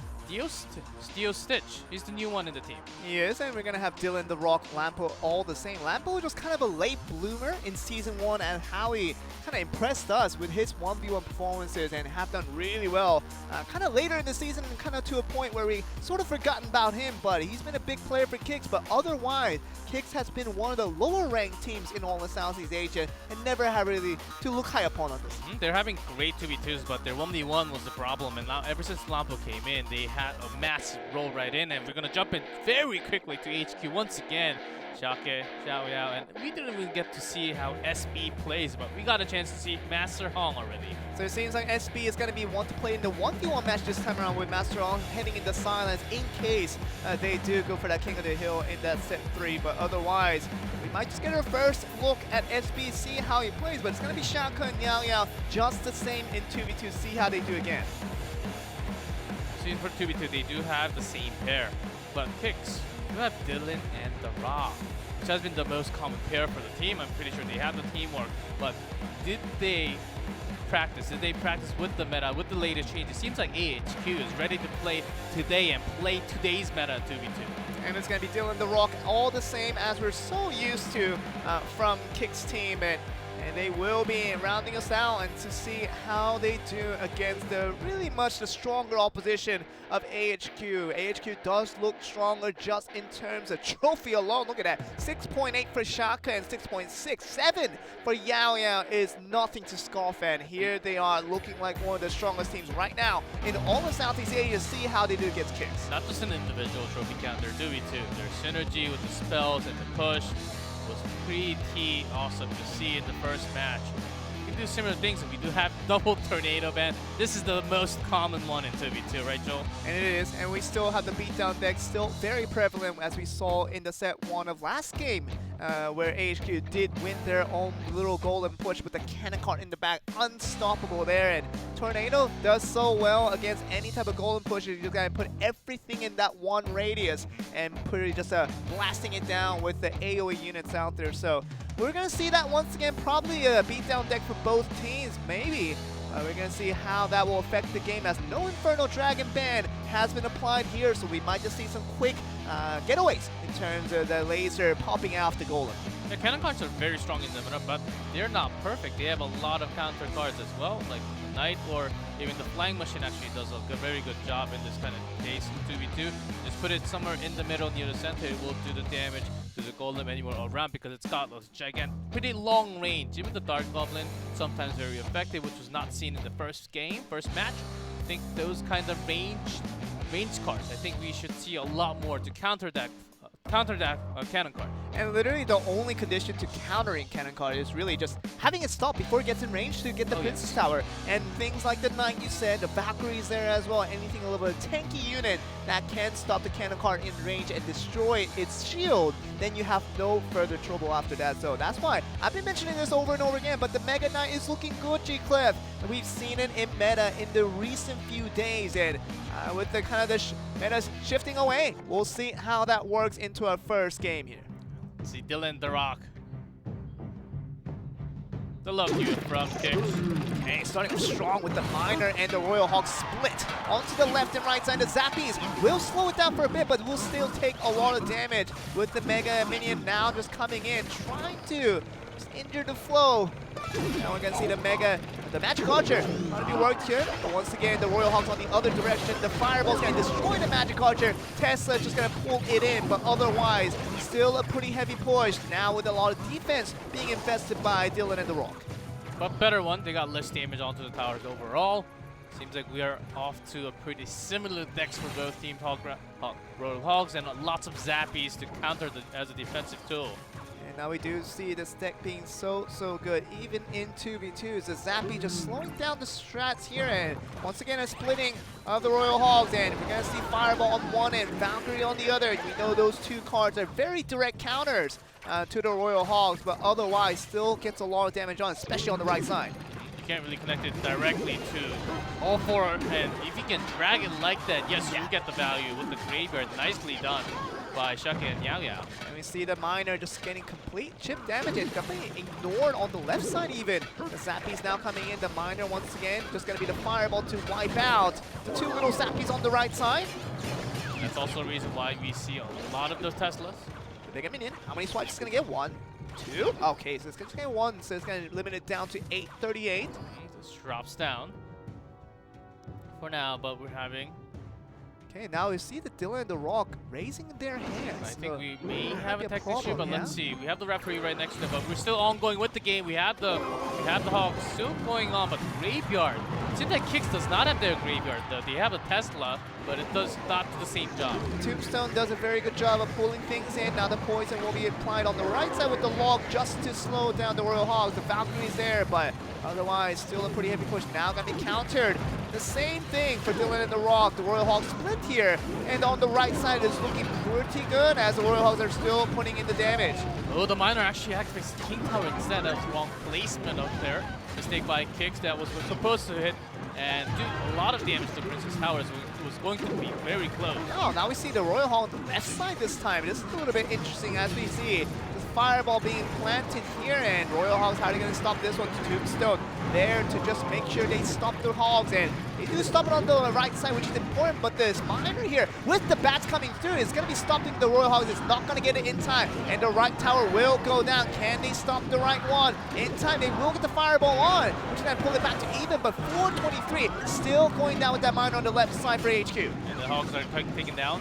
Steel Stitch, he's the new one in the team. He is, and we're going to have Dylan, The Rock, Lampo all the same. Lampo was just kind of a late bloomer in Season 1, and how he kind of impressed us with his 1v1 performances and have done really well. Kind of later in the season, kind of to a point where we sort of forgotten about him, but he's been a big player for Kicks. But otherwise, Kicks has been one of the lower ranked teams in all of Southeast Asia and never had really to look high upon on this. They're having great 2v2s, but their 1v1 was the problem, and now ever since Lampo came in, they had a massive roll right in, and we're going to jump in very quickly to HQ once again. Xiaoke, Xiao Yao, and we didn't even get to see how SB plays, but we got a chance to see Master Hong already. So it seems like SB is going to be one to play in the 1v1 match this time around with Master Hong heading into silence in case they do go for that King of the Hill in that set 3, but otherwise we might just get our first look at SB, see how he plays, but it's going to be Xiaoke and Yao Yao just the same in 2v2, see how they do again. See, for 2v2, they do have the same pair, but Kicks, you have Dylan and The Rock, which has been the most common pair for the team. I'm pretty sure they have the teamwork, but did they practice? Did they practice with the meta, with the latest change? It seems like AHQ is ready to play today and play today's meta in 2v2. And it's going to be Dylan, The Rock, all the same as we're so used to from Kicks team, and they will be rounding us out and to see how they do against the really much the stronger opposition of AHQ. AHQ does look stronger just in terms of trophy alone. Look at that, 6.8 for Shaka and 6.67 for Yao Yao is nothing to scoff at. Here they are looking like one of the strongest teams right now in all of Southeast Asia. See how they do against Kicks. Not just an individual trophy count, they're 2v2. Their synergy with the spells and the push was pretty awesome to see in the first match. We can do similar things, and we do have double tornado ban. This is the most common one in 2v2, right, Joel? And it is, and we still have the beatdown deck still very prevalent as we saw in the set 1 of last game, where AHQ did win their own little golden push with the cannon cart in the back, unstoppable there. And Tornado does so well against any type of golden push. You just gotta put everything in that one radius and pretty just blasting it down with the AoE units out there. So we're gonna see that once again, probably a beatdown deck for both teams, maybe. We're going to see how that will affect the game, as no Inferno Dragon ban has been applied here, so we might just see some quick getaways in terms of the laser popping out the golem. The cannon cards are very strong in the meta, but they're not perfect. They have a lot of counter cards as well, like Knight, or even the Flying Machine actually does a very good job in this kind of case in 2v2. Just put it somewhere in the middle near the center, it will do the damage to the golem anywhere around because it's got those gigantic, pretty long range. Even the Dark Goblin, sometimes very effective, which was not seen in the first match. I think those kind of range cards, I think we should see a lot more to counter that cannon card. And literally the only condition to countering cannon card is really just having it stop before it gets in range to get the Princess Tower. And things like the Knight you said, the Valkyrie's there as well, anything a little bit of tanky unit that can stop the cannon card in range and destroy its shield, then you have no further trouble after that. So that's why I've been mentioning this over and over again, but the Mega Knight is looking good, G-Clef. We've seen it in meta in the recent few days, and with the kind of the meta shifting away, we'll see how that works into our first game here. See Dylan, The Rock. The love you from Kicks. Okay, starting off strong with the Miner and the Royal Hawk split onto the left and right side. The Zappies will slow it down for a bit, but will still take a lot of damage with the Mega Minion now just coming in, trying to just injure the flow. Now we're going to see the Magic Archer trying to be worked here, but once again the Royal Hawk's on the other direction. The Fireball's going to destroy the Magic Archer. Tesla's just going to pull it in, but otherwise still a pretty heavy push now with a lot of defense being infested by Dylan and The Rock. But better one, they got less damage onto the towers overall. Seems like we are off to a pretty similar decks for both teams, Royal Hogs, and lots of Zappies to counter as a defensive tool. And now we do see this deck being so good, even in 2v2s. The Zappy just slowing down the strats here, and once again a splitting of the Royal Hogs, and we're going to see Fireball on one end, Valkyrie on the other. We know those two cards are very direct counters to the Royal Hogs, but otherwise still gets a lot of damage on, especially on the right side. You can't really connect it directly to all four, and if you can drag it like that, yes, you get the value with the Graveyard. Nicely done by Shake and Yao Yao. And we see the Miner just getting complete chip damage. It's completely ignored on the left side even. The Zappies now coming in. The Miner once again just going to be the Fireball to wipe out the two little Zappies on the right side. That's also a reason why we see a lot of those Teslas. The big minion. How many swipes is going to get? 1, 2. Okay, so it's going to get 1, so it's going to limit it down to 838. This drops down for now, but we're having... Okay, now we see the Dylan and the Rock raising their hands. I think we may have a be a tech problem, issue, but yeah? let's see. We have the referee right next to them, but we're still ongoing with the game. We have the Hogs still going on, but Graveyard. It seems like Kicks does not have their Graveyard though. They have a Tesla, but it does not do the same job. Tombstone does a very good job of pulling things in. Now the poison will be applied on the right side with the log just to slow down the Royal Hogs. The Valkyrie's there, but otherwise still a pretty heavy push. Now gonna be countered. The same thing for Dylan and the Rock. The Royal Hogs split here, and on the right side is looking pretty good as the Royal Hogs are still putting in the damage. Oh, the Miner actually activates the King Tower instead. That was wrong placement up there. Mistake by Kicks that was supposed to hit and do a lot of damage to Princess Towers. It was going to be very close. Oh, now we see the Royal Hog on the left side this time. This is a little bit interesting as we see this Fireball being planted here, and Royal Hogs, how are they going to stop this one? Tombstone there to just make sure they stop the Hogs, and they do stop it on the right side, which is important, but this Miner here with the bats coming through is going to be stopping the Royal Hogs. It's not going to get it in time, and the right tower will go down. Can they stop the right one? In time, they will get the Fireball on, which is going to pull it back to even, but 423 still going down with that Miner on the left side for HQ. And the Hogs are taken down.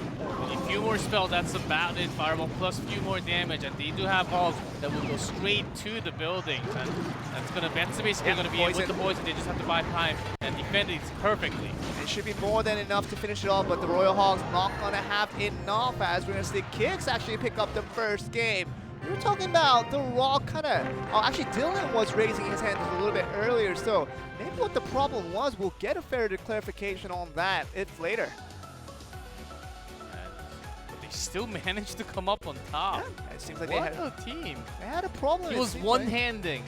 A few more spells, that's about it. Fireball plus a few more damage, and they do have Hogs that will go straight to the buildings, and that's basically going to be it with the poison. They just have to buy time and defend it perfectly. It should be more than enough to finish it off, but the Royal Hogs not going to have enough as we're going to see Kicks actually pick up the first game. We were talking about the Rock kind of... Oh, actually, Dylan was raising his hand a little bit earlier, so maybe what the problem was, we'll get a fair clarification on that later. But they still managed to come up on top. Yeah, it seems like what a team. They had a problem. He was one-handing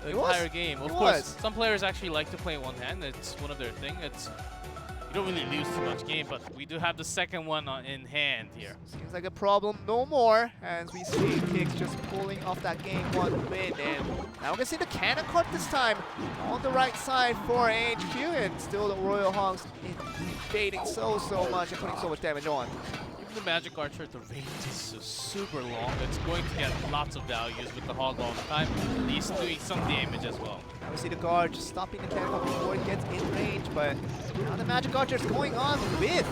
the entire game. Of course, some players actually like to play one hand. It's one of their thing. You don't really lose too much game, but we do have the second one in hand here. Seems like a problem no more, as we see Kicks just pulling off that game 1 win. And now we're gonna see the cannon card this time on the right side for HQ, and still the Royal Hogs invading so much and putting so much damage on. The Magic Archer, the range is so super long. It's going to get lots of values with the Hog all the time. He's doing some damage as well. Now we see the guard just stopping the cannon before it gets in range, but now the Magic Archer is going on with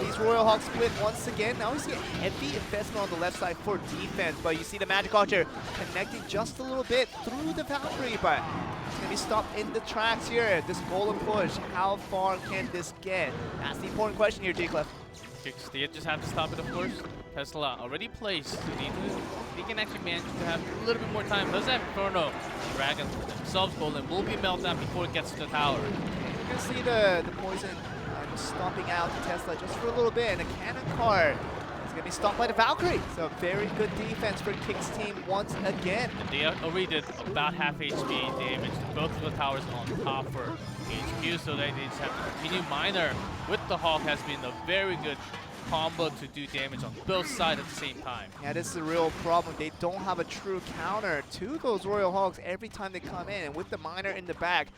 these Royal Hogs split once again. Now we see a heavy investment on the left side for defense, but you see the Magic Archer connecting just a little bit through the Valkyrie, but it's going to be stopped in the tracks here. This golden push, how far can this get? That's the important question here, G-Clef. They just have to stop it, of course. Tesla already placed. They can actually manage to have a little bit more time. Does have Inferno Dragon themselves golden will be melted down before it gets to the tower. You can see the poison just stopping out the Tesla just for a little bit, and the cannon card is going to be stopped by the Valkyrie. So very good defense for Kicks team once again. And they already did about half HP damage to both of the towers on top for HQ, so they just have to continue. Miner with the Hawk has been a very good combo to do damage on both sides at the same time. Yeah, this is a real problem. They don't have a true counter to those Royal Hogs every time they come in, and with the Miner in the back,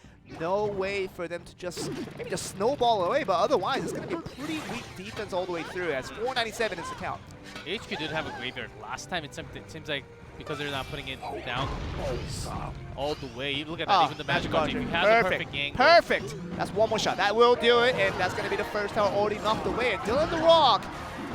no way for them to just maybe just snowball away, but otherwise it's going to be a pretty weak defense all the way through, as 497 is the count. HQ did have a Graveyard last time. It seems like because they're not putting it down all the way. Look at that, even the Magic Archer. If you have the perfect angle. Perfect! That's one more shot. That will do it, and that's going to be the first tower already knocked away. And Dylan the Rock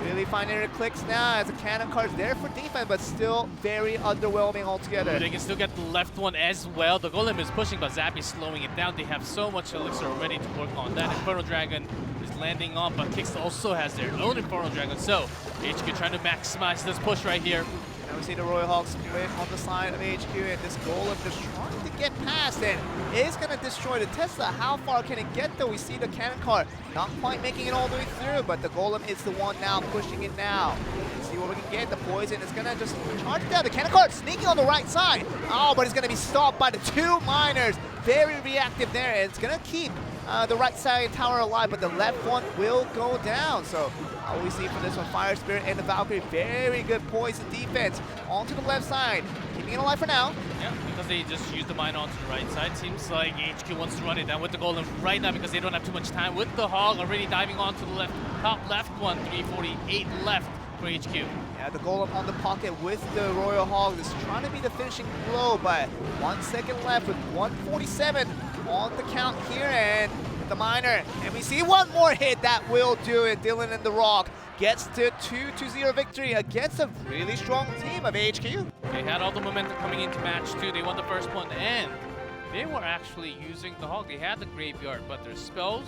Really finding their clicks now as the cannon card's there for defense, but still very underwhelming altogether. They can still get the left one as well. The Golem is pushing, but Zappy's slowing it down. They have so much elixir already to work on. That Inferno Dragon is landing on, but Kix also has their own Inferno Dragon. So HQ trying to maximize this push right here. Now we see the Royal Hawks split on the side of HQ, and this Golem just trying to get past, and is going to destroy the Tesla. How far can it get though? We see the cannon card not quite making it all the way through, but the Golem is the one now pushing it now. Let's see what we can get. The poison is going to just charge it down. The cannon card sneaking on the right side. Oh, but it's going to be stopped by the two miners. Very reactive there, and it's going to keep the right side tower alive, but the left one will go down. So all we see from this one, Fire Spirit and the Valkyrie, very good poison defense onto the left side, keeping it alive for now. Yeah, because they just used the mine onto the right side. Seems like HQ wants to run it down with the Golem right now because they don't have too much time. With the Hog already diving onto the left, top left one, 348 left for HQ. Yeah, the Golem on the pocket with the Royal Hog is trying to be the finishing blow, but 1 second left with 147 on the count here, and the miner, and we see one more hit that will do it. Dylan and the Rock gets the 2-0 victory against a really strong team of HQ. They had all the momentum coming into match 2. They won the first one, and they were actually using the Hog. They had the graveyard, but their spells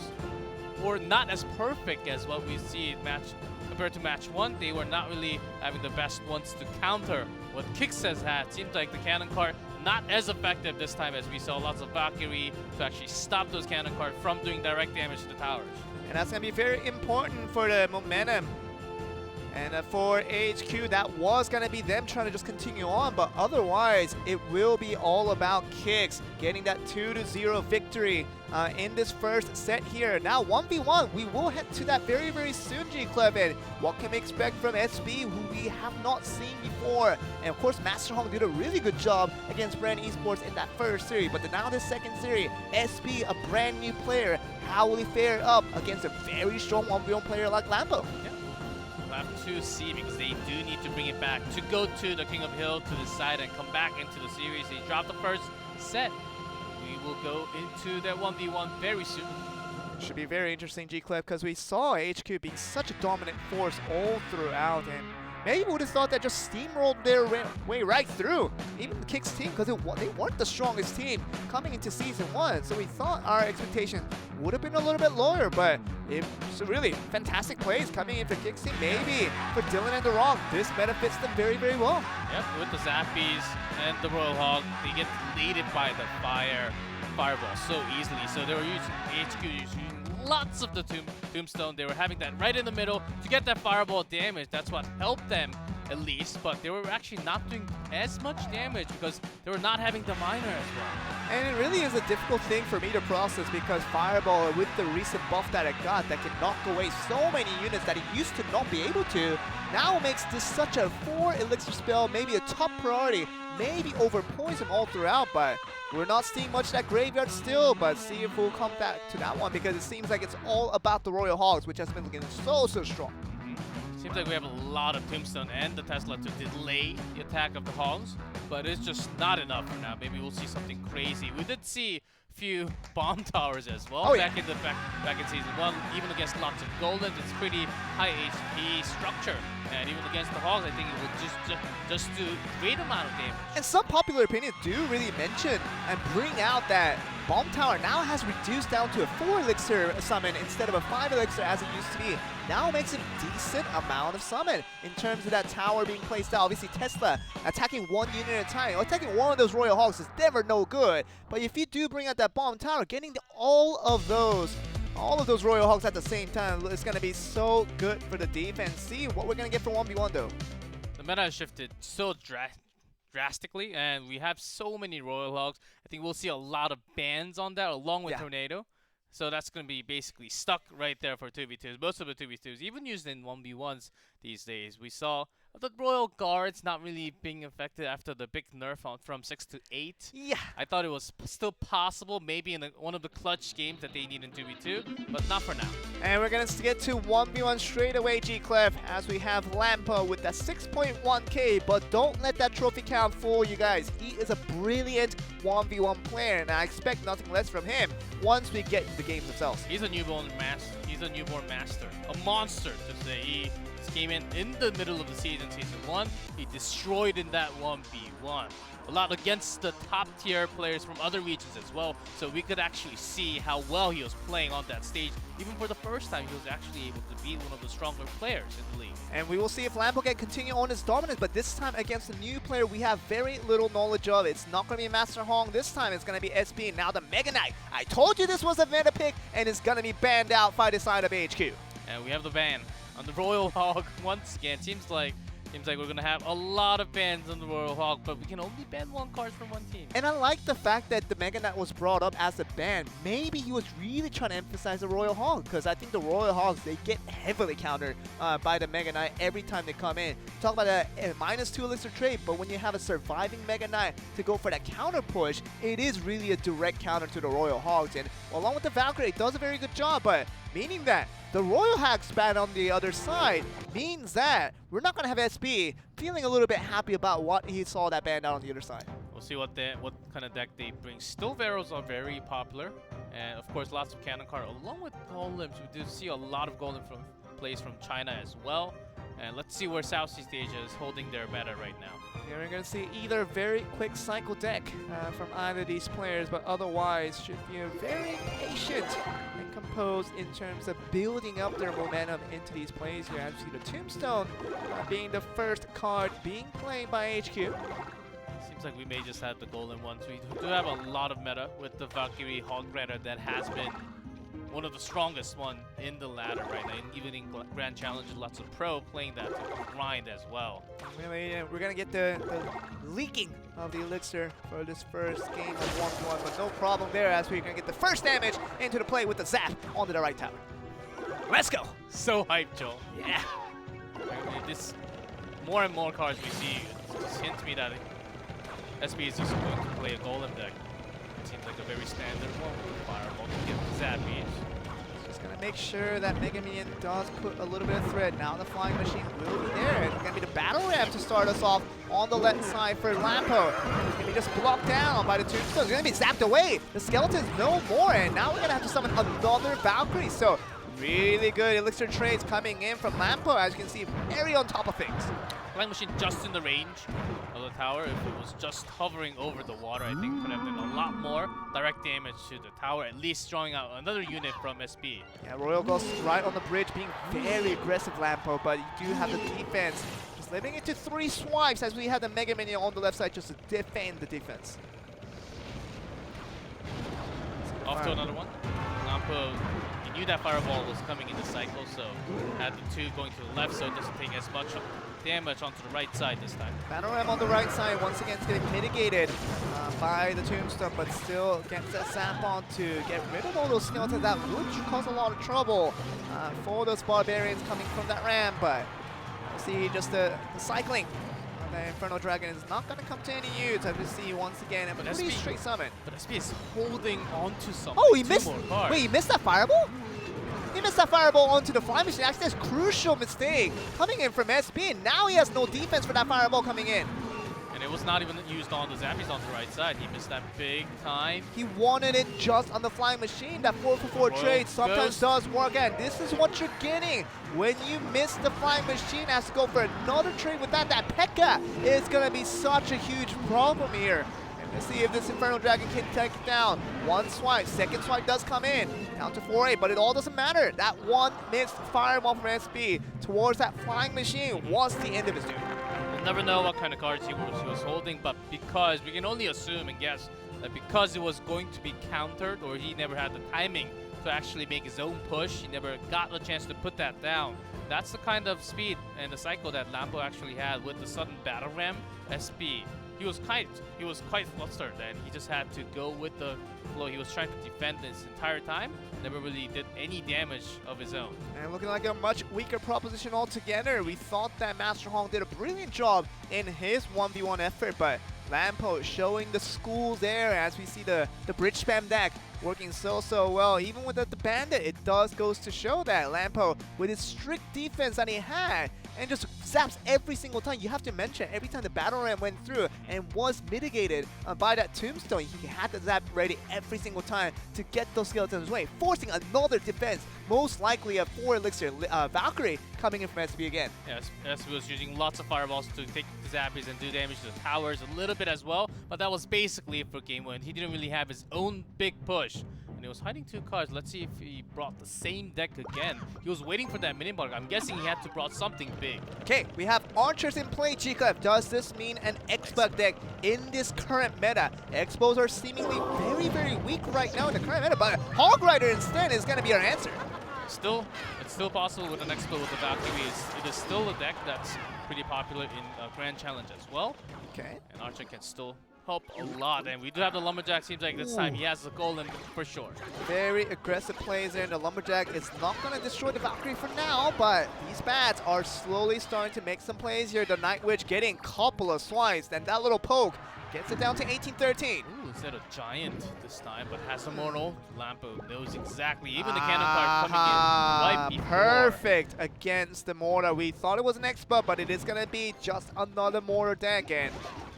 were not as perfect as what we see in match compared to match 1. They were not really having the best ones to counter what Kix has had. Seems like the cannon card not as effective this time, as we saw lots of Valkyrie to actually stop those cannon cards from doing direct damage to the towers. And that's going to be very important for the momentum. And for HQ, that was going to be them trying to just continue on, but otherwise, it will be all about Kix getting that 2-0 victory in this first set here. Now, 1v1, we will head to that very, very soon, G-Club. And what can we expect from SB, who we have not seen before? And of course, Master Hong did a really good job against Brand Esports in that first series, but now this second series, SB, a brand new player, how will he fare up against a very strong 1v1 player like Lambo? Yeah. We'll have to see, because they do need to bring it back to go to the King of Hill to the side and come back into the series. They dropped the first set. We will go into that 1v1 very soon. Should be very interesting, G-Club, because we saw HQ being such a dominant force all throughout, and maybe we would have thought that just steamrolled their way right through even the Kix team, because they weren't the strongest team coming into Season 1. So we thought our expectation would have been a little bit lower, but it's really fantastic plays coming in for Kix team. Maybe for Dylan and the Rock, this benefits them very, very well. Yep, with the Zappies and the Royal Hog, they get deleted by the fireball so easily. So they were using HQ using lots of the tombstone. They were having that right in the middle to get that fireball damage. That's what helped them at least, but they were actually not doing as much damage because they were not having the miner as well. And it really is a difficult thing for me to process, because Fireball, with the recent buff that it got that can knock away so many units that it used to not be able to, now makes this such a 4 elixir spell, maybe a top priority, maybe over poison all throughout, but we're not seeing much of that graveyard still. But see if we'll come back to that one, because it seems like it's all about the Royal Hogs, which has been looking so strong. Seems like we have a lot of Tombstone and the Tesla to delay the attack of the Hogs, but it's just not enough for now. Maybe we'll see something crazy. We did see a few bomb towers as well back in Season 1. Even against lots of Golden, it's pretty high HP structure. And even against the Hogs, I think it will just do great amount of damage. And some popular opinions do really mention and bring out that Bomb Tower now has reduced down to a 4 elixir summon instead of a 5 elixir as it used to be. Now makes a decent amount of summon in terms of that tower being placed out. Obviously, Tesla attacking one unit at a time, or attacking one of those Royal Hogs is never no good. But if you do bring out that Bomb Tower, getting all of those Royal Hogs at the same time is going to be so good for the defense. See what we're going to get for 1v1 though. The meta has shifted so drastically, and we have so many Royal Hogs. I think we'll see a lot of bans on that along with Tornado. So that's going to be basically stuck right there for 2v2s. Most of the 2v2s, even used in 1v1s these days. We saw the Royal Guards not really being affected after the big nerf from 6 to 8. Yeah. I thought it was still possible, maybe in one of the clutch games that they need in 2v2, but not for now. And we're going to get to 1v1 straight away, G-Clef, as we have Lampo with that 6.1k, but don't let that trophy count fool you guys. He is a brilliant 1v1 player, and I expect nothing less from him once we get into the games themselves. He's a newborn master. He's a newborn master. A monster, to say. He skeletons came in the middle of the season, Season 1. He destroyed in that 1v1. A lot against the top tier players from other regions as well, so we could actually see how well he was playing on that stage. Even for the first time, he was actually able to beat one of the stronger players in the league. And we will see if Lampo can continue on his dominance, but this time against a new player we have very little knowledge of. It's not going to be Master Hong this time, it's going to be SB. Now the Mega Knight. I told you this was a meta pick, and it's going to be banned out by the side of HQ. And we have the ban on the Royal Hog once again. Seems like we're going to have a lot of bans on the Royal Hog, but we can only ban one card from one team. And I like the fact that the Mega Knight was brought up as a ban. Maybe he was really trying to emphasize the Royal Hog, because I think the Royal Hogs, they get heavily countered by the Mega Knight every time they come in. Talk about a -2 elixir trade, but when you have a surviving Mega Knight to go for that counter push, it is really a direct counter to the Royal Hogs. And along with the Valkyrie, it does a very good job, but meaning that the Royal Hag's ban on the other side means that we're not going to have SB feeling a little bit happy about what he saw that ban out on the other side. We'll see what kind of deck they bring. Still, Veros are very popular, and of course lots of cannon card along with golems. We do see a lot of golem plays from China as well. And let's see where Southeast Asia is holding their meta right now. Yeah, we're going to see either very quick cycle deck from either of these players, but otherwise should be very patient and composed in terms of building up their momentum into these plays. You have to see the Tombstone being the first card being played by HQ. Seems like we may just have the golden ones. We do have a lot of meta with the Valkyrie Hog Rider that has been one of the strongest one in the ladder right now. And even in Grand Challenge, lots of pro playing that to grind as well. Really, we're going to get the leaking of the elixir for this first game of 1v1, but no problem there as we're going to get the first damage into the play with the zap onto the right tower. Let's go! So hyped, Joel. Yeah! I mean, this more and more cards we see just hint me that SB is just going to play a golem deck. It seems like a very standard one with Fireball to give Zappies. Just gonna make sure that Mega Minion does put a little bit of threat. Now the Flying Machine will be there. It's gonna be the Battle Ram to start us off on the left side for Lampo. It's gonna be just blocked down by the Tombstone. It's gonna be zapped away. The Skeletons no more, and now we're gonna have to summon another Valkyrie. So really good elixir trades coming in from Lampo, as you can see, very on top of things. Flying Machine just in the range of the tower. If it was just hovering over the water, I think it could have done a lot more direct damage to the tower, at least drawing out another unit from SB. Yeah, Royal Ghost right on the bridge, being very aggressive, Lampo, but you do have the defense. Just limiting it to 3 swipes as we have the Mega Minion on the left side just to defend the defense. Off to another one. Lampo, he knew that Fireball was coming in the cycle, so had the 2 going to the left, so it doesn't take as much damage onto the right side this time. Battle Ram on the right side once again is getting mitigated by the Tombstone, but still gets that zap on to get rid of all those skeletons that would cause a lot of trouble for those barbarians coming from that ram. But you see just the cycling of the Inferno Dragon is not going to come to any use, as we see once again a pretty straight summon. But SB is holding onto something. Oh, he missed! Wait, he missed that Fireball? He missed that Fireball onto the Flying Machine. Actually, that's a crucial mistake coming in from SB, and now he has no defense for that Fireball coming in. And it was not even used on the Zappies on the right side. He missed that big time. He wanted it just on the Flying Machine. That 4-for-4 trade sometimes does work, and this is what you're getting. When you miss the Flying Machine, has to go for another trade with that. That P.E.K.K.A. is going to be such a huge problem here. Let's see if this Inferno Dragon can take it down. 1 swipe, 2nd swipe does come in. Down to 4-8, but it all doesn't matter. That 1 missed Fireball from SB towards that Flying Machine was the end of his dude. We'll never know what kind of cards he was holding, but because we can only assume and guess that because it was going to be countered, or he never had the timing to actually make his own push, he never got the chance to put that down. That's the kind of speed and the cycle that Lampo actually had with the sudden Battle Ram SB. He was quite flustered, and he just had to go with the flow. He was trying to defend this entire time, never really did any damage of his own. And looking like a much weaker proposition altogether. We thought that Master Hong did a brilliant job in his 1v1 effort, but Lampo showing the school there as we see the bridge spam deck working so well. Even with the bandit, it goes to show that Lampo, with his strict defense that he had, and just zaps every single time. You have to mention, every time the Battle Ram went through and was mitigated by that Tombstone, he had the zap ready every single time to get those skeletons away, forcing another defense, most likely a 4 elixir Valkyrie coming in from SB again. Yes, SB was using lots of fireballs to take the zappies and do damage to the towers a little bit as well, but that was basically it for game 1. He didn't really have his own big push. And he was hiding 2 cards. Let's see if he brought the same deck again. He was waiting for that mini bug. I'm guessing he had to brought something big. Okay, we have archers in play, G-Clef. Does this mean an X-Bug deck in this current meta? Expos are seemingly very, very weak right now in the current meta, but Hog Rider instead is going to be our answer. It's still possible with an Expo with the Valkyrie. It is still a deck that's pretty popular in Grand Challenge as well. Okay. And Archer can still help a lot, and we do have the Lumberjack. Seems like this time he has the golem for sure. Very aggressive plays there, and the Lumberjack is not going to destroy the Valkyrie for now, but these bats are slowly starting to make some plays here. The Night Witch getting a couple of swipes, and that little poke gets it down to 18-13. Ooh, instead of Giant this time, but has Immortal. Lampo knows exactly. Even the cannon card coming in right before. Perfect against the Mortar. We thought it was an Expo, but it is going to be just another Mortar deck, and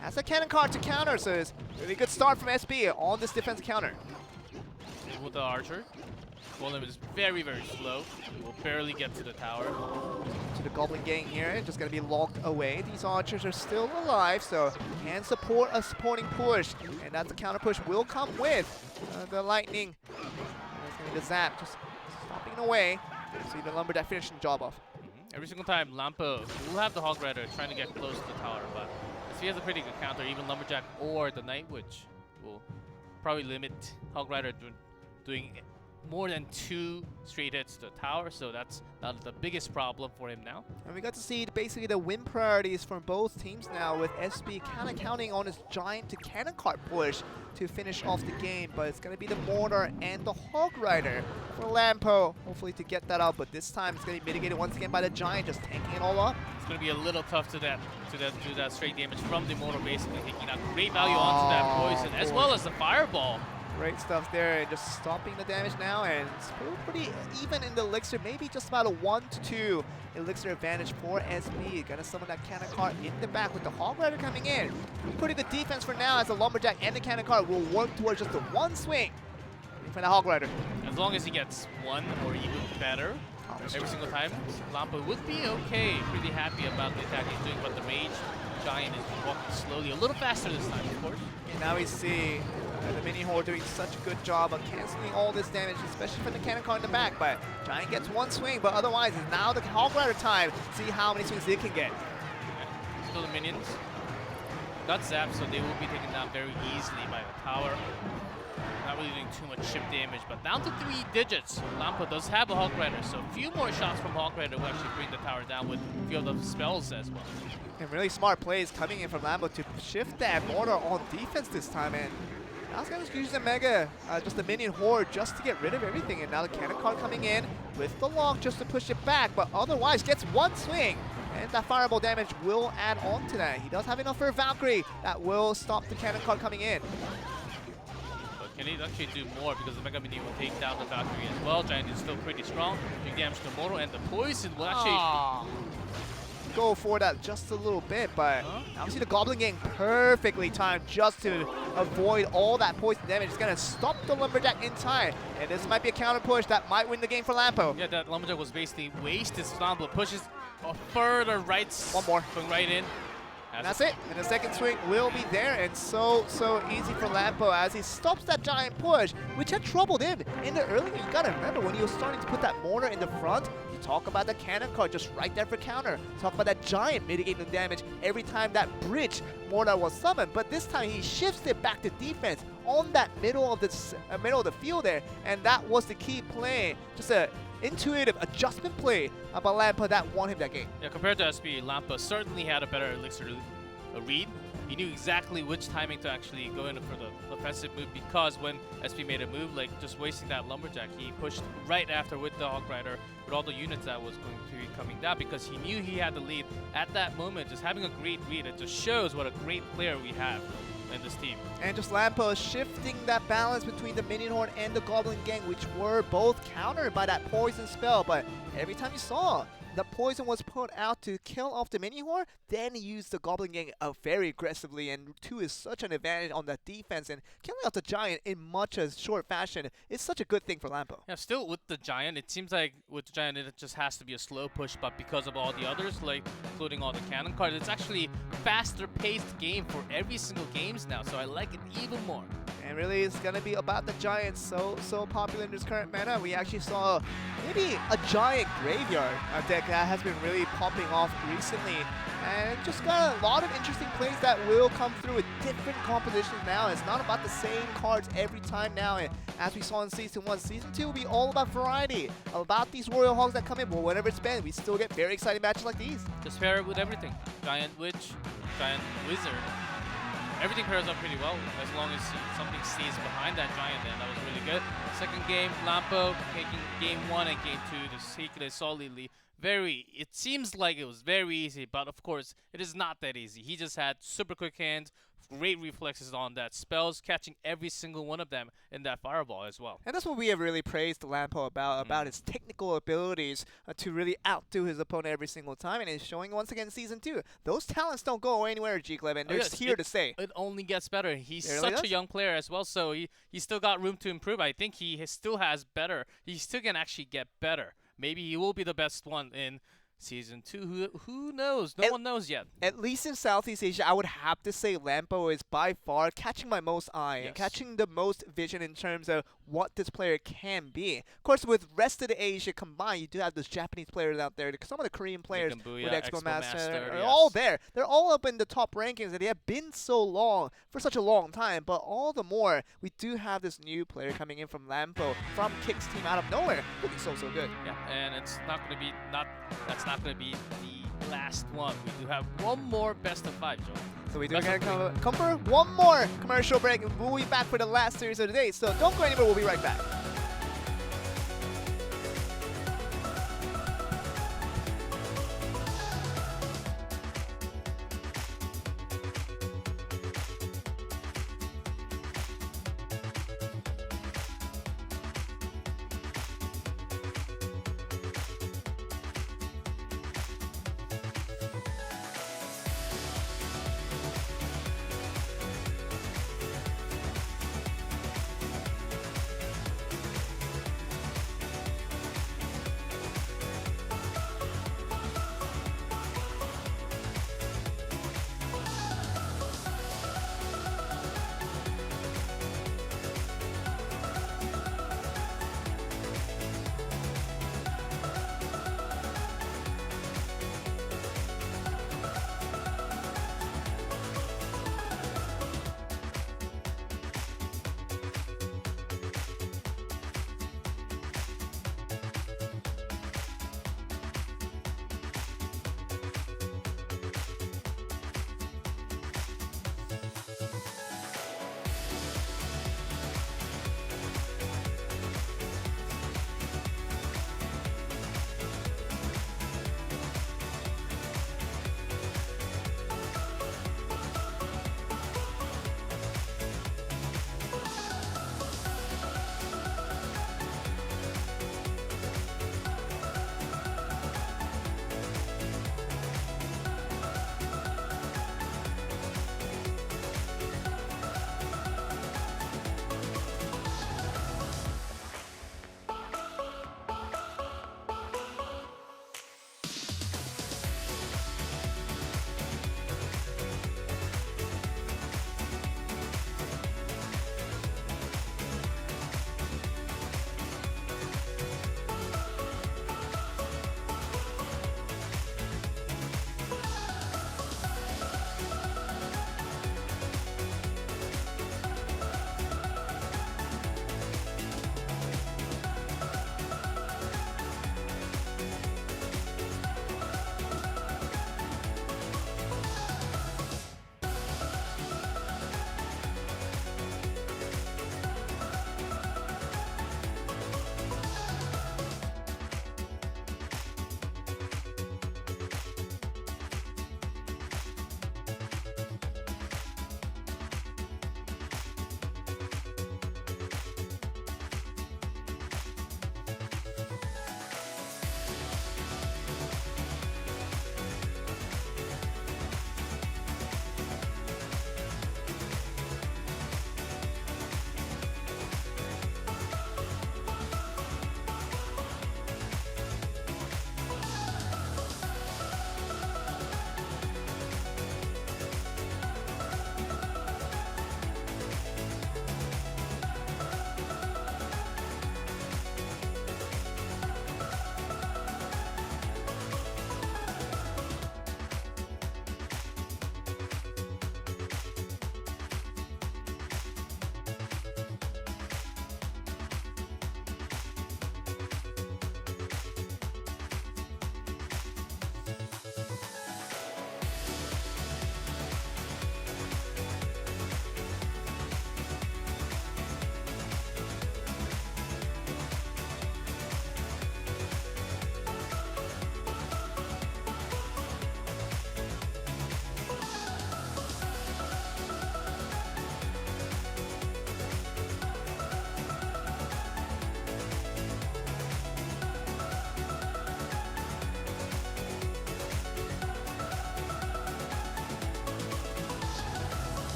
has a cannon card to counter, so it's a really good start from SB on this defense counter. With the Archer. Golem is very, very slow. He will barely get to the tower. To the Goblin Gang here, just going to be locked away. These Archers are still alive, so can support a supporting push, and that's a counter push will come with the Lightning. And it's going to be the Zap, just stopping away. See the Lumberjack finishing the job off. Every single time, Lampo will have the Hog Rider trying to get close to the tower, but if he has a pretty good counter, even Lumberjack or the Night Witch will probably limit Hog Rider doing more than 2 straight hits to the tower, so that's the biggest problem for him now. And we got to see basically the win priorities from both teams now, with SB kind of counting on his Giant to cannon cart push to finish off the game, but it's going to be the Mortar and the Hog Rider for Lampo, hopefully to get that out, but this time it's going to be mitigated once again by the Giant, just tanking it all up. It's going to be a little tough to do that straight damage from the Mortar, basically taking out great value onto that poison, as well as the fireball. Great stuff there, and just stopping the damage now, and it's pretty even in the elixir, maybe just about a 1 to 2 elixir advantage for SB. Gonna summon that cannon cart in the back with the Hog Rider coming in. Pretty good defense for now, as the Lumberjack and the cannon cart will work towards just the 1 swing for the Hog Rider. As long as he gets 1 or even better every single time, Lampo would be okay, pretty happy about the attack he's doing, but the Rage Giant is walking slowly, a little faster this time, of course. And now we see the Mini Horde doing such a good job of canceling all this damage, especially from the cannon cart in the back, but Giant gets 1 swing, but otherwise it's now the Hog Rider time. See how many swings it can get. Okay. Still the minions. Got zapped, so they will be taken down very easily by the tower. Not really doing too much chip damage, but down to 3 digits. Lampo does have a Hog Rider, so a few more shots from Hog Rider will actually bring the tower down with a few of the spells as well. And really smart plays coming in from Lampo to shift that Mortar on defense this time, and now he's going to use the Mega, just the Minion Horde, just to get rid of everything. And now the cannon card coming in with the lock just to push it back, but otherwise gets 1 swing. And that fireball damage will add on to that. He does have enough for a Valkyrie that will stop the cannon card coming in. But can he actually do more, because the Mega Minion will take down the Valkyrie as well. Giant is still pretty strong. Big damage to Mortal, and the poison will actually go for that just a little bit, but obviously the Goblin Gang perfectly timed just to avoid all that poison damage. It's going to stop the Lumberjack in time, and this might be a counter push that might win the game for Lampo. Yeah, that Lumberjack was basically wasted. Stomp pushes a further right. 1 more. Going right in. And that's it. And the second swing will be there, and so easy for Lampo as he stops that Giant push, which had troubled him in the early game. You gotta remember, when he was starting to put that Mortar in the front, you talk about the cannon card just right there for counter. Talk about that Giant mitigating the damage every time that bridge Mortar was summoned. But this time he shifts it back to defense on that middle of the field there, and that was the key play. Just a intuitive adjustment play by Lampa that won him that game. Yeah, compared to SB, Lampa certainly had a better elixir read. He knew exactly which timing to actually go in for the offensive move, because when SB made a move, like just wasting that Lumberjack, he pushed right after with the Hog Rider, with all the units that was going to be coming down, because he knew he had the lead at that moment. Just having a great read, it just shows what a great player we have in this team. And just Lampo shifting that balance between the Minion Horde and the Goblin Gang, which were both countered by that poison spell, but every time you saw the poison was put out to kill off the mini-horde, then he used the Goblin Gang very aggressively, and 2 is such an advantage on that defense, and killing off the Giant in much a short fashion is such a good thing for Lampo. Yeah, still with the Giant, it seems like with the Giant it just has to be a slow push, but because of all the others, like including all the cannon cards, it's actually faster paced game for every single games now, so I like it even more. And really, it's gonna be about the Giants, so popular in this current meta. We actually saw maybe a Giant Graveyard deck that has been really popping off recently, and just got a lot of interesting plays that will come through with different compositions now. It's not about the same cards every time now, and as we saw in Season 1, Season 2 will be all about variety, about these Royal Hogs that come in, but whenever it's banned, we still get very exciting matches like these. Just pair it with everything. Giant Witch, Giant Wizard. Everything pairs up pretty well as long as something stays behind that Giant there. That was really good. Second game, Lampo taking game 1 and game 2 to take it solidly. It seems like it was very easy, but of course, it is not that easy. He just had super quick hands, great reflexes on that spells, catching every single one of them in that fireball as well. And that's what we have really praised Lampo about his technical abilities to really outdo his opponent every single time, and it's showing once again in Season 2. Those talents don't go anywhere, G-Cleb, and they're just here to stay. It only gets better. He's really such does. a young player as well, so he still got room to improve. I think he still has better. He still can actually get better. Maybe he will be the best one in Season 2, who knows? No one knows yet. At least in Southeast Asia, I would have to say Lampo is by far catching my most eye and catching the most vision in terms of what this player can be. Of course, with rest of the Asia combined, you do have those Japanese players out there. Some of the Korean players with Expo Master are all there. They're all up in the top rankings, and they have been so long, for such a long time. But all the more, we do have this new player coming in from Lampo, from Kick's team out of nowhere. Looking so good. Yeah, and it's not going to be that's not going to be the last one. We do have one more best of 5, Joel. So we do come for one more commercial break, and we'll be back for the last series of the day. So don't go anywhere. We'll be right back.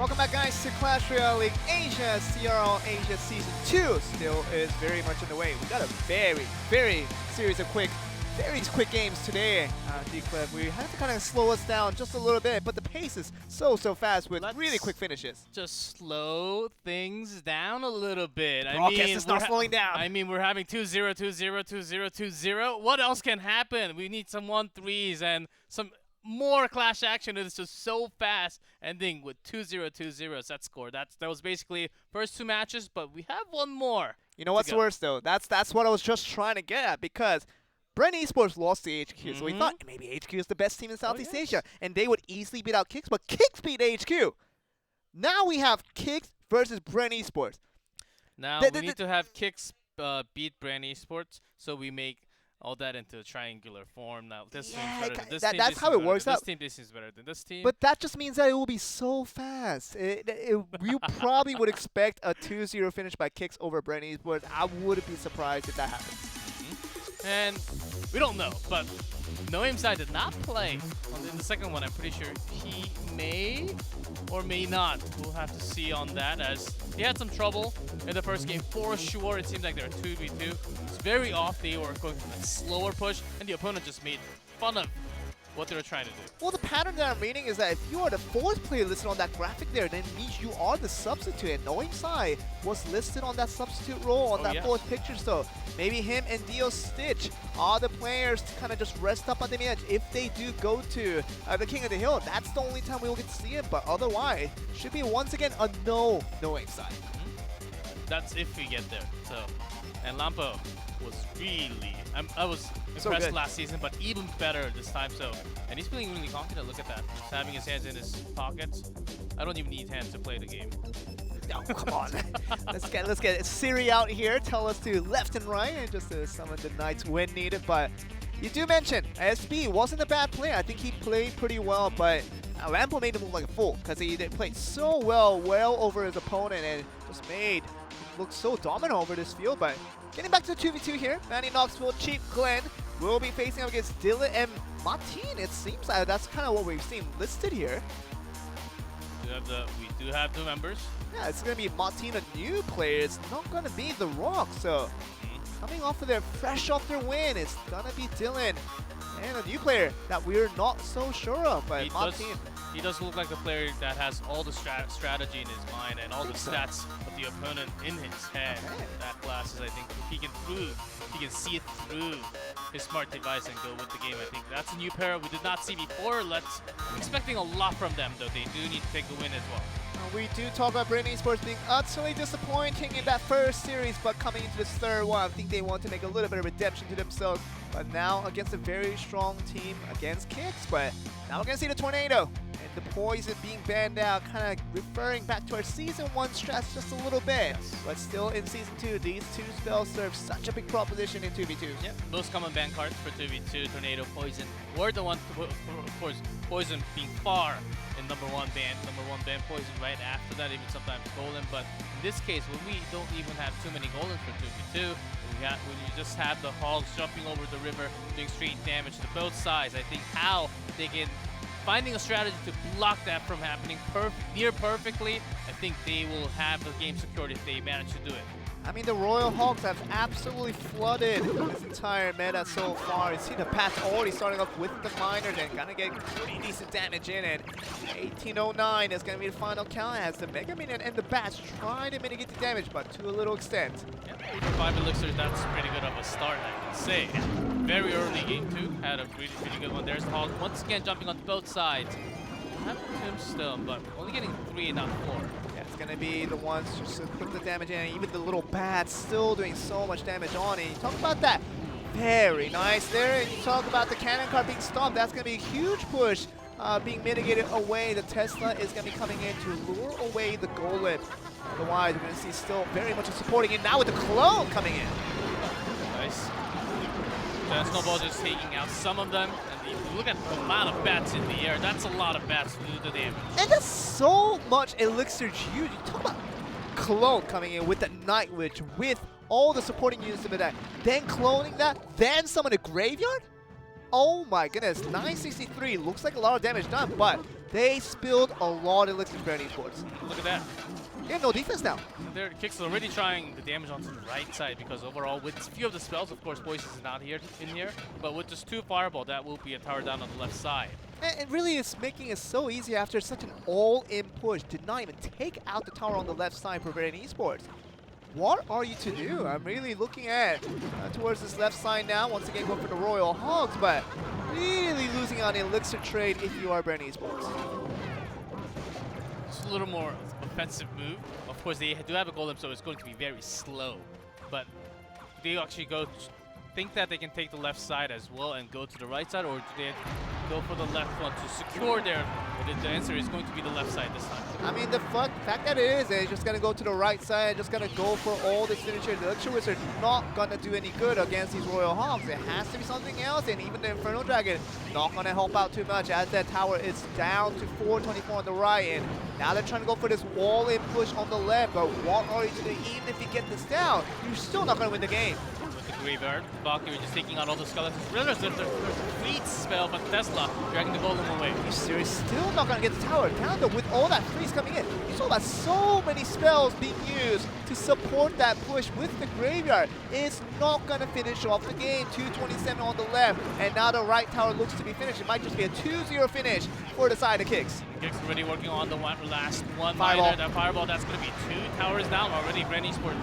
Welcome back, guys, to Clash Royale League Asia. CRL Asia Season 2 still is very much on the way. We got a very series of very quick games today. D-Cliff, we had to kind of slow us down just a little bit, but the pace is so fast with really quick finishes. Just slow things down a little bit. Broadcast is not slowing down. I mean, we're having 2-0, 2-0, 2-0, 2-0. What else can happen? We need some 1-3s and some more clash action. It is just so fast, ending with 2-0, 2-0 set score. That was basically first two matches, but we have one more. You know what's worse though? That's what I was just trying to get at, because Brent Esports lost to HQ, so we thought maybe HQ is the best team in Southeast Asia, and they would easily beat out Kicks, but Kicks beat HQ. Now we have Kicks versus Brent Esports. Now we need to have Kicks beat Brent Esports, so we make all that into a triangular form. Now this team's better than this team. That's how it works out. This team's better than this team. But that just means that it will be so fast. You probably would expect a 2-0 finish by Kicks over Brent Esports. I wouldn't be surprised if that happens. And we don't know, but Noimsai did not play in the second one. I'm pretty sure he may or may not. We'll have to see on that, as he had some trouble in the first game for sure. It seemed like they were 2v2. It's very off. They were going for a slower push, and the opponent just made fun of what they were trying to do. Well, the pattern that I'm reading is that if you are the fourth player listed on that graphic there, then it means you are the substitute. And Noimsai was listed on that substitute role on that fourth picture, so maybe him and Dio Stitch are the players to kind of just rest up on the edge. If they do go to the King of the Hill, that's the only time we will get to see him. But otherwise, should be once again a no Noimsai. That's if we get there. So, and Lampo was really, I was impressed last season, but even better this time. So, and he's feeling really confident. Look at that, just having his hands in his pockets. I don't even need hands to play the game. Oh, come on. let's get Siri out here. Tell us to left and right, and just to summon the knights when needed. But you do mention SB wasn't a bad player. I think he played pretty well, but Lampo made him look like a fool, because he played so well over his opponent, and just made him look so dominant over this field. But getting back to the 2v2 here, Manny Knoxville, Chief Glenn will be facing up against Dylan and Martin. It seems like that's kind of what we've seen listed here. We do have the members. Yeah, it's going to be Martin, a new player. It's not going to be The Rock. So coming off of fresh off their win, it's going to be Dylan and a new player that we're not so sure of. But he does look like the player that has all the strategy in his mind and all the stats of the opponent in his head. That glasses, I think, he can see it through his smart device and go with the game. I think that's a new pair we did not see before. I'm expecting a lot from them, though. They do need to take the win as well. We do talk about Brent Esports being utterly disappointing in that first series, but coming into this third one, I think they want to make a little bit of redemption to themselves. But now against a very strong team against Kicks, but now we're going to see the Tornado and the Poison being banned out, kind of referring back to our Season 1 strats just a little bit. But still in Season 2, these two spells serve such a big proposition in 2v2s. Yep, most common ban cards for 2v2, Tornado, Poison, were the ones, of course, Poison being far in number one ban, Poison right after that, even sometimes Golem. But in this case, when we don't even have too many Golems for 2v2, when you just have the Hogs jumping over the river, doing straight damage to both sides, I think how they can, finding a strategy to block that from happening near perfectly, I think they will have the game secured if they manage to do it. I mean, the Royal Hogs have absolutely flooded this entire meta so far. You see the path already starting off with the miners and gonna get pretty decent damage in it. 1809 is gonna be the final count as the Mega Minion and the Bats trying to mitigate the damage, but to a little extent. Yeah, 5 elixirs, that's pretty good of a start, I can say. Very early game 2, had a pretty good one. There's the Hog once again jumping on both sides. Have Tombstone, but only getting 3 and not 4. Yeah, it's gonna be the ones just to put the damage in, and even the little bats still doing so much damage on it. You talk about that. Very nice there, and you talk about the cannon card being stopped. That's gonna be a huge push being mitigated away. The Tesla is gonna be coming in to lure away the Golem. Otherwise, we're gonna see still very much supporting it now with the clone coming in. Nice. Snowball just taking out some of them. And if you look at the amount of bats in the air, that's a lot of bats to do the damage. And that's so much elixir used. You talk about clone coming in with the Night Witch, with all the supporting units of it, then cloning that, then summon a graveyard? Oh my goodness, 963 looks like a lot of damage done, but They spilled a lot of elixir for esports. Look at that. They have no defense now. Their kicks are already trying the damage onto the right side because overall, with a few of the spells, of course, Voices is not here in here, but with just 2 Fireball, that will be a tower down on the left side. And it really is making it so easy after such an all-in push to not even take out the tower on the left side for Mainland Esports. What are you to do? I'm really looking at towards this left side now. Once again, going for the Royal Hogs, but really losing on the elixir trade if you are Mainland Esports. It's a little more offensive move. Of course, they do have a golem, so it's going to be very slow. But they actually think that they can take the left side as well and go to the right side, or do they go for the left one to secure their? The answer is going to be the left side this time. I mean, the fact that it is just going to go to the right side, just going to go for all this finisher. The Elixir Wizard not going to do any good against these Royal Hogs. It has to be something else, and even the Infernal Dragon not going to help out too much as that tower is down to 424 on the right, and now they're trying to go for this wall-in push on the left, but what are you doing? Even if you get this down, you're still not going to win the game. With the Graveyard, Valkyrie just taking out all the skeletons. There's a freeze spell, but Tesla dragging the golem away. Are you serious? Still not going to get the tower down, though, with all that freeze coming in. You saw that so many spells being used to support that push with the Graveyard. It's not going to finish off the game. 227 on the left, and now the right tower looks to be finished. It might just be a 2-0 finish for the side of Kicks. Kicks already working on the last one. Fireball. That Fireball, that's going to be 2 towers down already. Mainland Esports,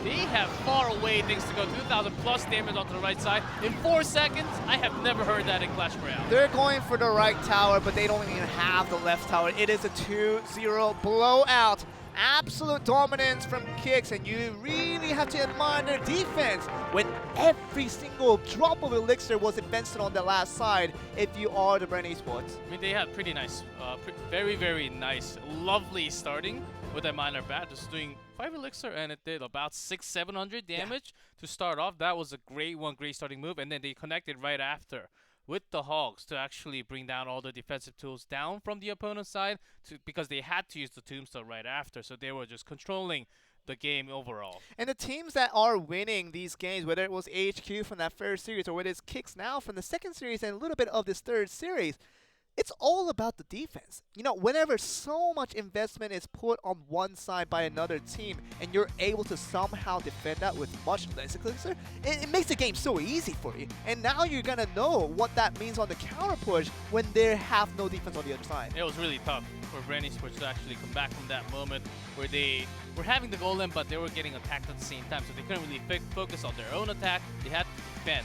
they have far away things to go. 2,000 plus damage onto the right side in 4 seconds. I have never heard that in Clash Royale. They're going for the right tower, but they don't even have the left tower. It is a 2-0 blowout. Absolute dominance from Kicks, and you really have to admire their defense when every single drop of elixir was invested on the last side if you are the Mainland Esports. I mean, they had pretty nice, very, very nice, lovely starting with that minor bat, just doing 5 elixir, and it did about 600-700 damage to start off. That was a great starting move, and then they connected right after with the Hogs to actually bring down all the defensive tools down from the opponent's side because they had to use the Tombstone right after, so they were just controlling the game overall. And the teams that are winning these games, whether it was HQ from that first series or whether it's Kicks now from the second series and a little bit of this third series, it's all about the defense. You know, whenever so much investment is put on one side by another team and you're able to somehow defend that with much less elixir, it makes the game so easy for you. And now you're going to know what that means on the counter push when they have no defense on the other side. It was really tough for Mainland Esports to actually come back from that moment where they were having the golem, but they were getting attacked at the same time, so they couldn't really focus on their own attack. They had to defend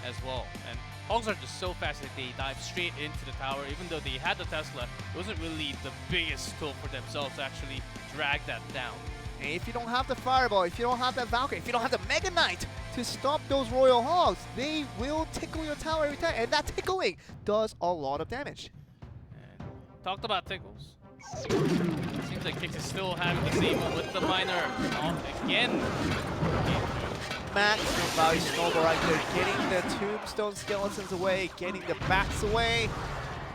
as well. And Hogs are just so fast that they dive straight into the tower. Even though they had the Tesla, it wasn't really the biggest tool for themselves to actually drag that down. And if you don't have the Fireball, if you don't have that Valkyrie, if you don't have the Mega Knight to stop those Royal Hogs, they will tickle your tower every time. And that tickling does a lot of damage. And talked about tickles. Seems like Kicks is still having the same one with the miner on again. Maximum value snowball right there, getting the Tombstone skeletons away, getting the backs away,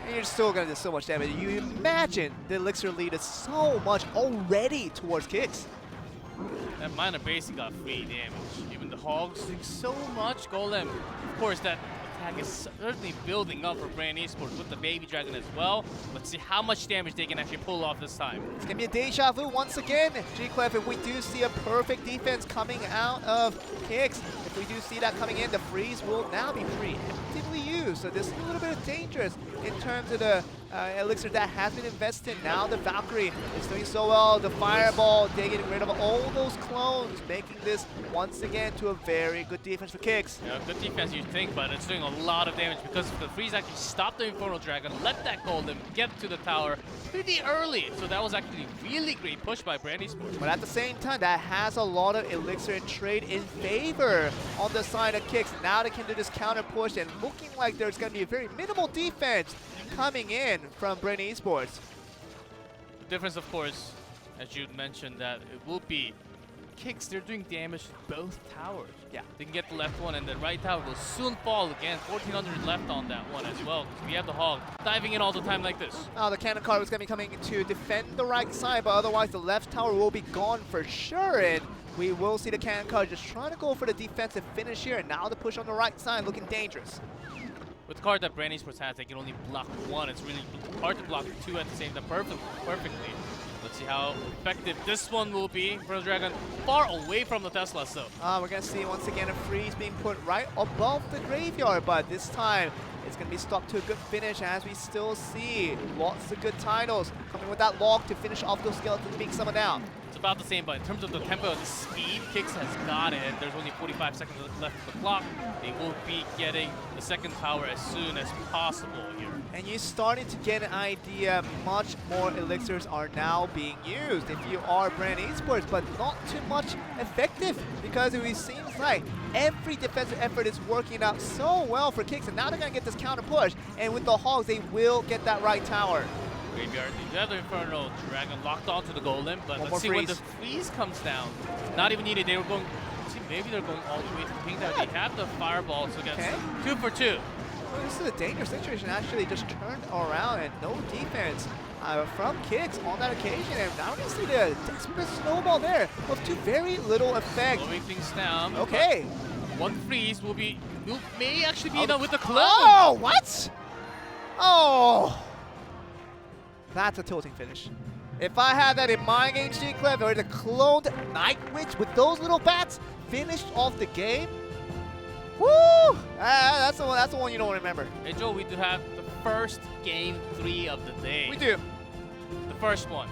and you're still gonna do so much damage. You imagine the elixir lead is so much already towards Kicks. That miner basically got free damage. Even the Hogs doing so much. Golem, of course, that attack is certainly building up for Mainland Esports with the Baby Dragon as well. Let's see how much damage they can actually pull off this time. It's gonna be a deja vu once again. G-Clef, if we do see a perfect defense coming out of Kicks, if we do see that coming in, the freeze will now be preemptively used. So this is a little bit dangerous in terms of the elixir that has been invested. Now the Valkyrie is doing so well. The Fireball, they're getting rid of all those clones, making this once again to a very good defense for Kicks. Yeah, good defense you think, but it's doing a lot of damage because the freeze actually stopped the Infernal Dragon, let that golem get to the tower pretty early. So that was actually really great push by Mainland Esports. But at the same time, that has a lot of elixir and trade in favor on the side of Kicks. Now they can do this counter push, and looking like there's going to be a very minimal defense coming in from Mainland Esports. The difference, of course, as you mentioned, that it will be Kicks. They're doing damage to both towers. Yeah. They can get the left one, and the right tower will soon fall again. 1,400 left on that one as well, because we have the Hog diving in all the time like this. Now the cannon card is going to be coming to defend the right side, but otherwise the left tower will be gone for sure. And we will see the cannon card just trying to go for the defensive finish here. And now the push on the right side looking dangerous. with the card that Brand Esports has, they can only block one. It's really hard to block two at the same time perfectly. Let's see how effective this one will be. Inferno Dragon far away from the Tesla, so. We're going to see once again a freeze being put right above the graveyard, but this time it's going to be stopped to a good finish as we still see lots of good titles coming with that log to finish off those skeletons being summoned down. It's about the same, but in terms of the tempo and the speed, Kix has got it. There's only 45 seconds left of the clock. They will be getting the second tower as soon as possible here. And you're starting to get an idea, much more elixirs are now being used if you are Brand Esports, but not too much effective because it seems like every defensive effort is working out so well for Kix, and now they're going to get this counter push, and with the Hogs, they will get that right tower. Graveyard, they do have the Inferno Dragon locked onto the Golem, but One let's see more when the freeze comes down. Not even needed, they were going, see, maybe they're going all the way to the ping there. They have the Fireball, so against 2 for 2. Well, this is a dangerous situation, actually just turned around and no defense from Kix on that occasion, and now we're going to see the desperate snowball there with to very little effect. Slowing things down. Okay. One freeze may actually be enough with the clone. Oh, what? Oh. That's a tilting finish. If I had that in my game, G-Clef, or the cloned Night Witch with those little bats finished off the game, woo! That's the one you don't remember. Hey Joe, we do have the first game 3 of the day. We do. The first one.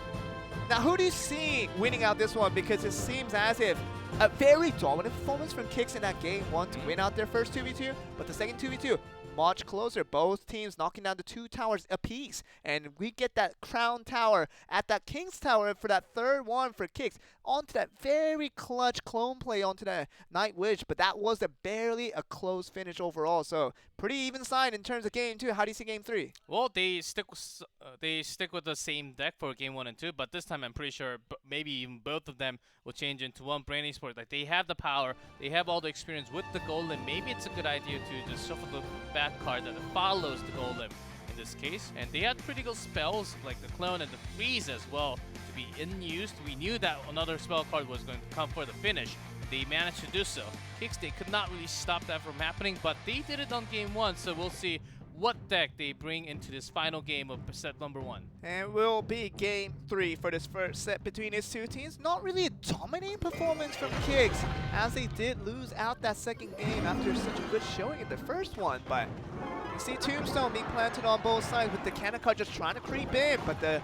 Now, who do you see winning out this one? Because it seems as if a very dominant performance from Kix in that game 1 to win out their first 2v2, but the second 2v2, much closer. Both teams knocking down the 2 towers apiece, and we get that crown tower at that King's Tower for that third one for Kix onto that very clutch clone play onto that Night Witch, but that was barely a close finish overall. So pretty even side in terms of game 2. How do you see game 3? Well, they stick with the same deck for game 1 and 2, but this time I'm pretty sure maybe even both of them will change into one Brand Esports. Like, they have the power, they have all the experience with the Golem. Maybe it's a good idea to just shuffle the bad card that follows the Golem in this case. And they had critical spells like the clone and the freeze as well to be in use. We knew that another spell card was going to come for the finish. They managed to do so. Kix, they could not really stop that from happening, but they did it on game 1, so we'll see what deck they bring into this final game of set number 1. And it will be game 3 for this first set between these two teams. Not really a dominating performance from Kix, as they did lose out that second game after such a good showing in the first one. But you see Tombstone being planted on both sides with the cannon card just trying to creep in, but the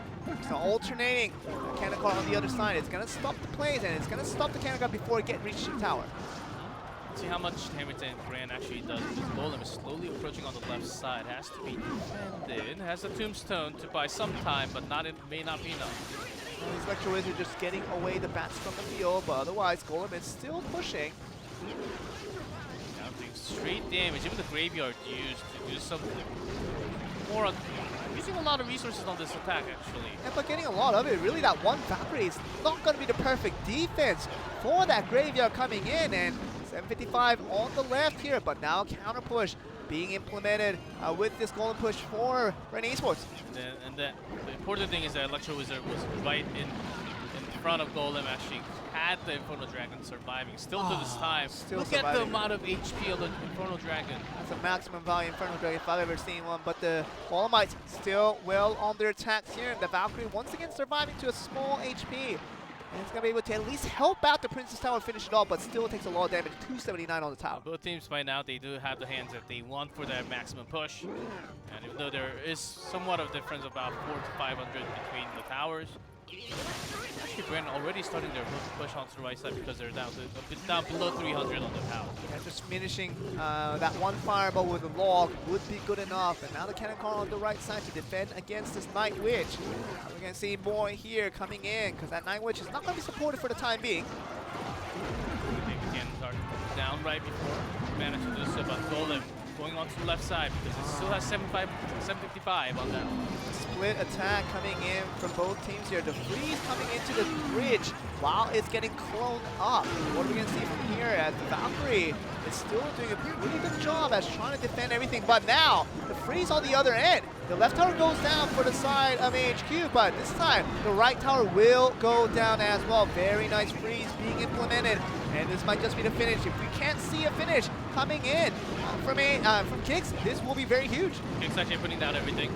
alternating cannon card on the other side is going to stop the plays, and it's going to stop the cannon card before it reaches the tower. See how much damage Grand actually does. This Golem is slowly approaching on the left side. Has to be defended. Has a Tombstone to buy some time, but may not be enough. Well, these Electro Wizards are just getting away the bats from the field, but otherwise Golem is still pushing. Now doing straight damage. Even the Graveyard used to do something more on... Using a lot of resources on this attack, actually. Yeah, but getting a lot of it. Really, that one Valkyrie is not going to be the perfect defense for that Graveyard coming in, and 755 on the left here, but now counter push being implemented with this golden push for Brand Esports. And the important thing is that Electro Wizard was right in front of Golem, actually had the Inferno Dragon surviving. Still to this time, look at the amount of HP of the Inferno Dragon. That's a maximum value Inferno Dragon if I've ever seen one, but the Golemites still well on their attacks here, and the Valkyrie once again surviving to a small HP. And it's going to be able to at least help out the Princess Tower finish it all, but still takes a lot of damage. 279 on the tower. Both teams by now, they do have the hands that they want for their maximum push. And even though there is somewhat of a difference, about 400 to 500 between the towers, actually Brand already starting their push onto the right side because they're down below 300 on the tower. Yeah, just finishing that one fireball with a log would be good enough. And now the cannon call on the right side to defend against this Night Witch. We're going to see more here coming in because that Night Witch is not going to be supported for the time being. I think the cannons are down right before managed to do so, but Golem going on to the left side because it still has 755 on that. Split attack coming in from both teams here. The freeze coming into the bridge while it's getting cloned up. What are we going to see from here as the Valkyrie is still doing a really good job as trying to defend everything, but now the freeze on the other end. The left tower goes down for the side of HQ, but this time the right tower will go down as well. Very nice freeze being implemented, and this might just be the finish. If we can't see a finish, coming in from Kicks. This will be very huge. Kicks actually putting down everything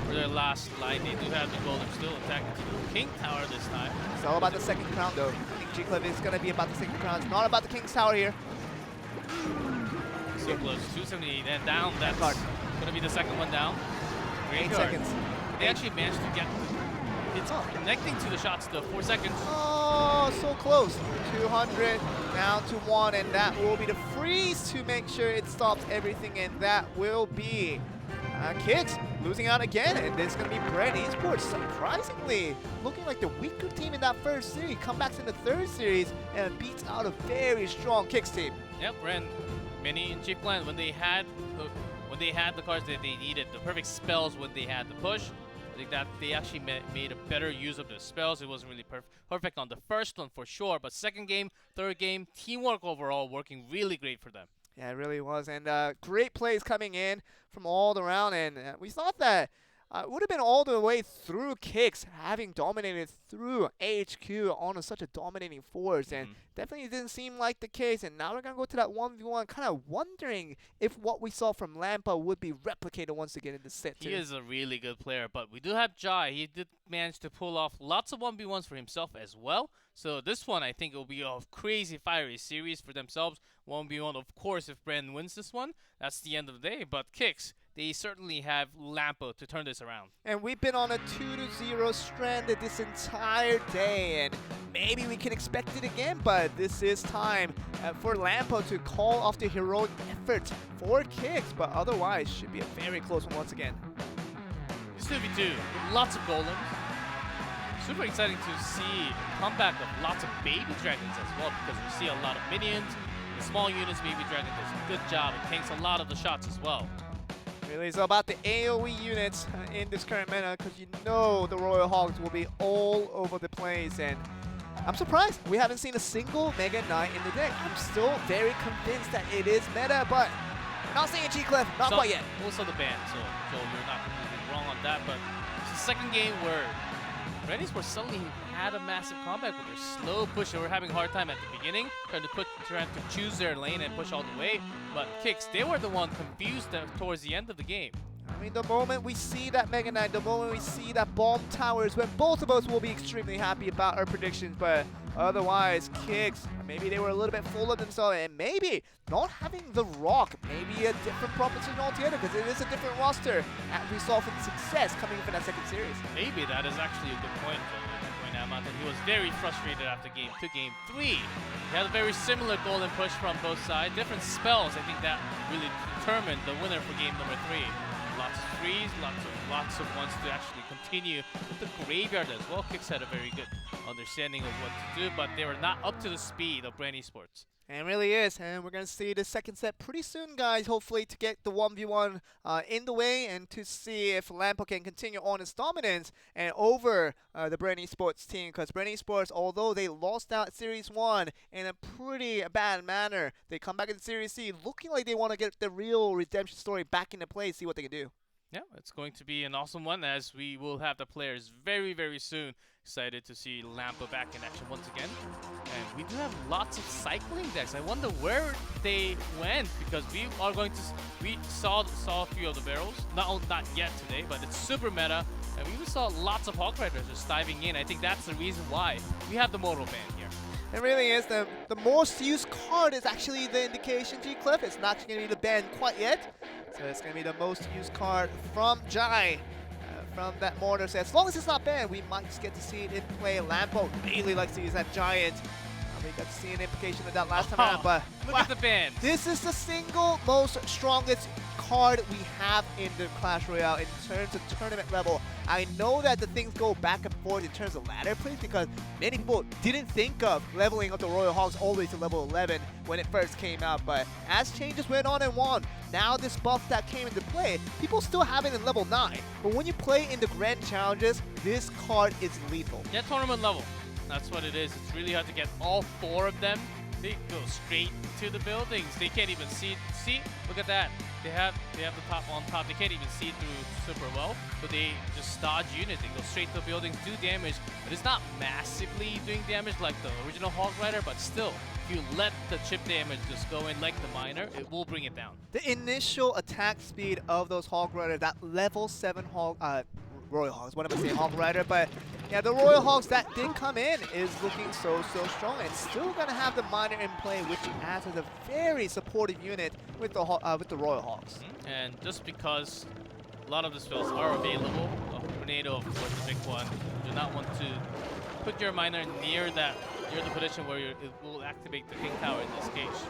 for their last line. They do have the golem still attacking to the King Tower this time. It's all about the second crown, though. I think G-Cliff is going to be about the second crown. It's not about the King's Tower here. So close, 278 and down. That's card. going to be the second one down. 8 card. seconds. They actually managed to get it's connecting to the shots though. 4 seconds. Oh, so close. 200 down to 1, and that will be the freeze to make sure it stops everything, and that will be Kicks losing out again, and this is going to be Brand Esports surprisingly looking like the weaker team in that first series, comebacks in the third series, and beats out a very strong Kicks team. Yep, Brand, Mini and Chief Clan, when they had the cards that they needed, the perfect spells when they had the push, I think that they actually made a better use of the spells. It wasn't really perfect on the first one for sure, but second game, third game, teamwork overall working really great for them. Yeah, it really was, and great plays coming in from all around, and we thought that it would have been all the way through Kicks, having dominated through AHQ on such a dominating force, and definitely didn't seem like the case. And now we're going to go to that 1v1, kind of wondering if what we saw from Lampa would be replicated once again in the set. He is a really good player, but we do have Jai. He did manage to pull off lots of 1v1s for himself as well. So this one, I think, will be a crazy fiery series for themselves. 1v1, of course, if Brandon wins this one, that's the end of the day. But Kicks, they certainly have Lampa to turn this around. And we've been on a 2-0 stranded this entire day, and maybe we can expect it again, but this is time for Lampa to call off the heroic effort for Kicks, but otherwise should be a very close one once again. This 2v2, lots of golems. Super exciting to see a comeback of lots of baby dragons as well, because we see a lot of minions. The small units, baby dragon does a good job and takes a lot of the shots as well. Really, it's about the AoE units in this current meta, because you know the Royal Hogs will be all over the place, and I'm surprised we haven't seen a single Mega Knight in the deck. I'm still very convinced that it is meta, but we're not seeing G-Cliff, not quite yet. Also the ban, so you're not completely wrong on that, but it's the second game where Brand Esports suddenly had a massive comeback with their slow push. They were having a hard time at the beginning, trying to choose their lane and push all the way. But Kicks, they were the one confused towards the end of the game. I mean, the moment we see that Mega Knight, the moment we see that Bomb Tower is when both of us will be extremely happy about our predictions. But otherwise, Kicks, maybe they were a little bit full of themselves, and maybe not having the Rock, maybe a different proposition altogether, because it is a different roster, as we saw from the success coming from that second series. Maybe that is actually a good point that he was very frustrated after game 2. Game 3, he had a very similar golden push from both sides. Different spells, I think that really determined the winner for game number 3. Lots of threes, lots of ones to actually continue with the graveyard as well. Kicks had a very good understanding of what to do, but they were not up to the speed of Brand Esports. And it really is, and we're going to see the second set pretty soon, guys, hopefully to get the 1v1 in the way and to see if Lampa can continue on its dominance and over the Brand Esports team, because Brand Esports, although they lost out Series 1 in a pretty bad manner, they come back in Series C looking like they want to get the real redemption story back into play, see what they can do. Yeah, it's going to be an awesome one, as we will have the players very, very soon. Excited to see Lampa back in action once again. And we do have lots of cycling decks. I wonder where they went, because we saw a few of the barrels. Not yet today, but it's super meta. And we even saw lots of Hog Riders just diving in. I think that's the reason why we have the Moto ban here. It really is. The most used card is actually the indication, G-Cliff. It's not going to be the ban quite yet. So it's going to be the most used card from Jai. From that mortar. So as long as it's not banned, we might just get to see it in play. Lampo really likes to use that giant. We got to see an implication of that last time around, but look at the band. This is the single most strongest card we have in the Clash Royale in terms of tournament level. I know that the things go back and forth in terms of ladder plays, because many people didn't think of leveling up the Royal Hogs all the way to level 11 when it first came out, but as changes went on and on, now this buff that came into play, people still have it in level 9, but when you play in the grand challenges, this card is lethal. Yeah, tournament level. That's what it is. It's really hard to get all 4 of them. They go straight to the buildings. They can't even see. See, look at that. they have the top on top. They can't even see through super well, so they just dodge units. They go straight to the buildings, do damage, but it's not massively doing damage like the original Hog Rider. But still, if you let the chip damage just go in like the miner, it will bring it down. The initial attack speed of those Hog Riders, that level 7 Royal Hogs, what am I saying, Hog Rider, but yeah, the Royal Hogs that did come in is looking so strong, and still gonna have the miner in play, which adds as a very supportive unit with the Royal Hogs. And just because a lot of the spells are available, Tornado of course the big one, you do not want to put your miner near the position where it will activate the King Tower in this case.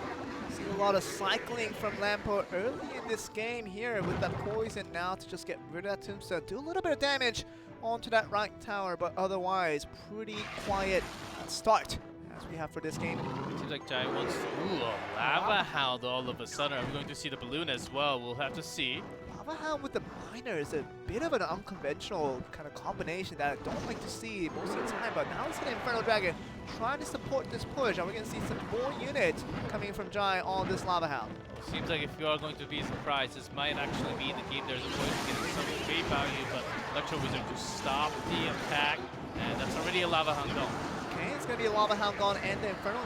See a lot of cycling from Lampo early in this game here with that poison now to just get rid of that tombstone. Do a little bit of damage onto that right tower, but otherwise pretty quiet start as we have for this game. Seems like Jai wants to, a Lava Hound all of a sudden. Are we going to see the balloon as well? We'll have to see. Lava Hound with the miner is a bit of an unconventional kind of combination that I don't like to see most of the time, but now it's an Infernal Dragon trying to support this push, and we're going to see some more units coming from Jai on this Lava Hound. Seems like if you are going to be surprised, this might actually be the game. There's a point to get some great value, but Electro Wizard to stop the attack, and that's already a Lava Hound gone. Okay, it's going to be a Lava Hound gone and the Infernal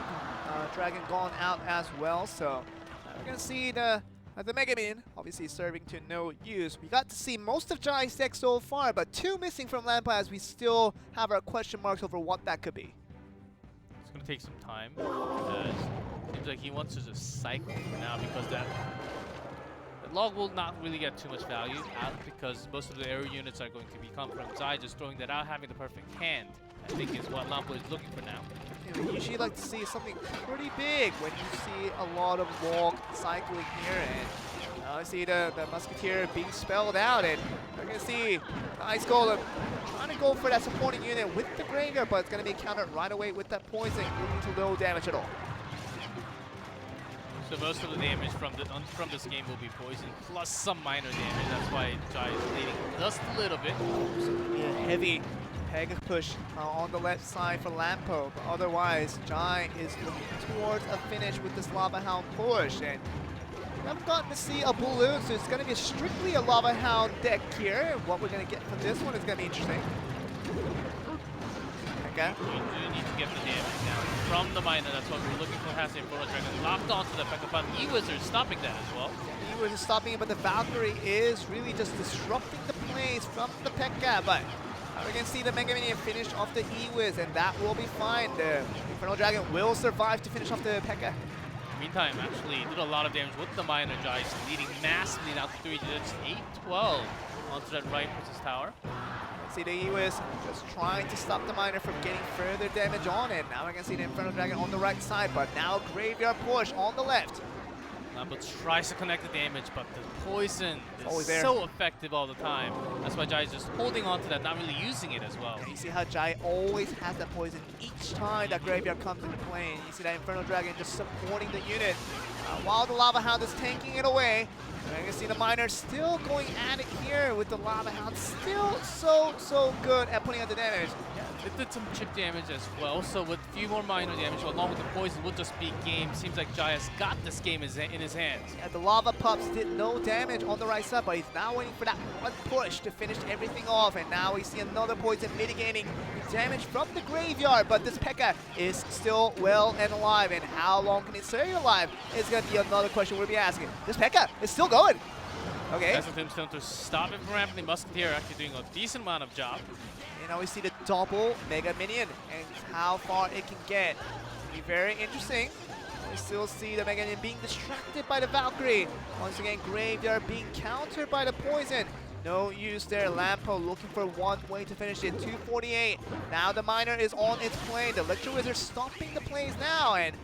Dragon gone out as well, so we're going to see the Mega Minion obviously serving to no use. We got to see most of Jai's deck so far, but 2 missing from Lampa as we still have our question marks over what that could be. It's going to take some time. Seems like he wants to just cycle for now because that log will not really get too much value out because most of the aerial units are going to be coming from Jai. Just throwing that out, having the perfect hand, I think is what Lampa is looking for now. You usually like to see something pretty big when you see a lot of log cycling here, and now I see the Musketeer being spelled out, and we're going to see the Ice Golem trying to go for that supporting unit with the Graveyard, but it's going to be countered right away with that poison, leading to no damage at all. So most of the damage from this game will be poison plus some minor damage. That's why Jai is leading just a little bit. So a heavy Pega push on the left side for Lampo, but otherwise Jai is looking towards a finish with this Lava Hound push, and we haven't gotten to see a balloon, so it's going to be strictly a Lava Hound deck here. What we're going to get from this one is going to be interesting. Okay. We do need to get the damage down from the miner. That's what we're looking for. Has the Infernal Dragon locked onto the Pekka, but E-Wizard stopping that as well. E-Wizard is stopping it, but the Valkyrie is really just disrupting the plays from the Pekka, but we're going to see the Mega Minion finish off the E-Wiz, and that will be fine. The Infernal Dragon will survive to finish off the Pekka. Meantime, actually did a lot of damage with the miner. Jai leading massively now to 3 digits, 8-12 onto that right versus tower. See the E-Wiz just trying to stop the miner from getting further damage on it. Now we're going to see the Infernal Dragon on the right side, but now Graveyard push on the left. But tries to connect the damage, but the poison is there. so effective all the time. That's why Jai is just holding on to that, not really using it as well. And you see how Jai always has that poison each time that Graveyard comes into play. And you see that Infernal Dragon just supporting the unit while the Lava Hound is tanking it away. And you can see the miner still going at it here with the Lava Hound, still so good at putting out the damage. It did some chip damage as well, so with a few more minor damage along with the poison will just be game. Seems like Jai has got this game in his hands. Yeah, the Lava Pups did no damage on the right side, but he's now waiting for that one push to finish everything off, and now we see another poison mitigating the damage from the Graveyard, but this Pekka is still well and alive, and how long can it stay alive is going to be another question we'll be asking. This Pekka is still going. Okay. That's a tombstone to stop him from happening. Musketeer actually doing a decent amount of job. And now we see the double Mega Minion and how far it can get. It'll be very interesting. We still see the Mega Minion being distracted by the Valkyrie. Once again, Graveyard being countered by the poison. No use there. Lampo looking for one way to finish it. 248. Now the miner is on its plane. The Electro Wizard stopping the plays now, and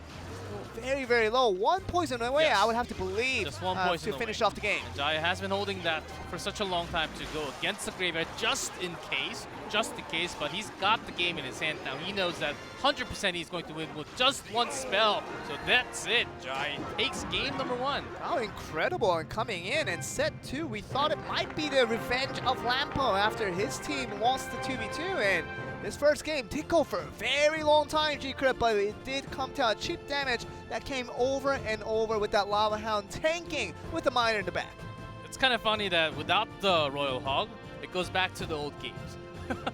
very low. One poison away, yes. I would have to believe, just one poison to finish off the game. And Jai has been holding that for such a long time to go against the Graveyard just in case, but he's got the game in his hand now. He knows that 100% he's going to win with just one spell. So that's it. Jai takes game number 1. Oh, incredible. And coming in and set 2, we thought it might be the revenge of Lampo after his team lost the 2v2, and This first game did go for a very long time, G-Crip, but it did come to a cheap damage that came over and over with that Lava Hound tanking with the miner in the back. It's kind of funny that without the Royal Hog, it goes back to the old games.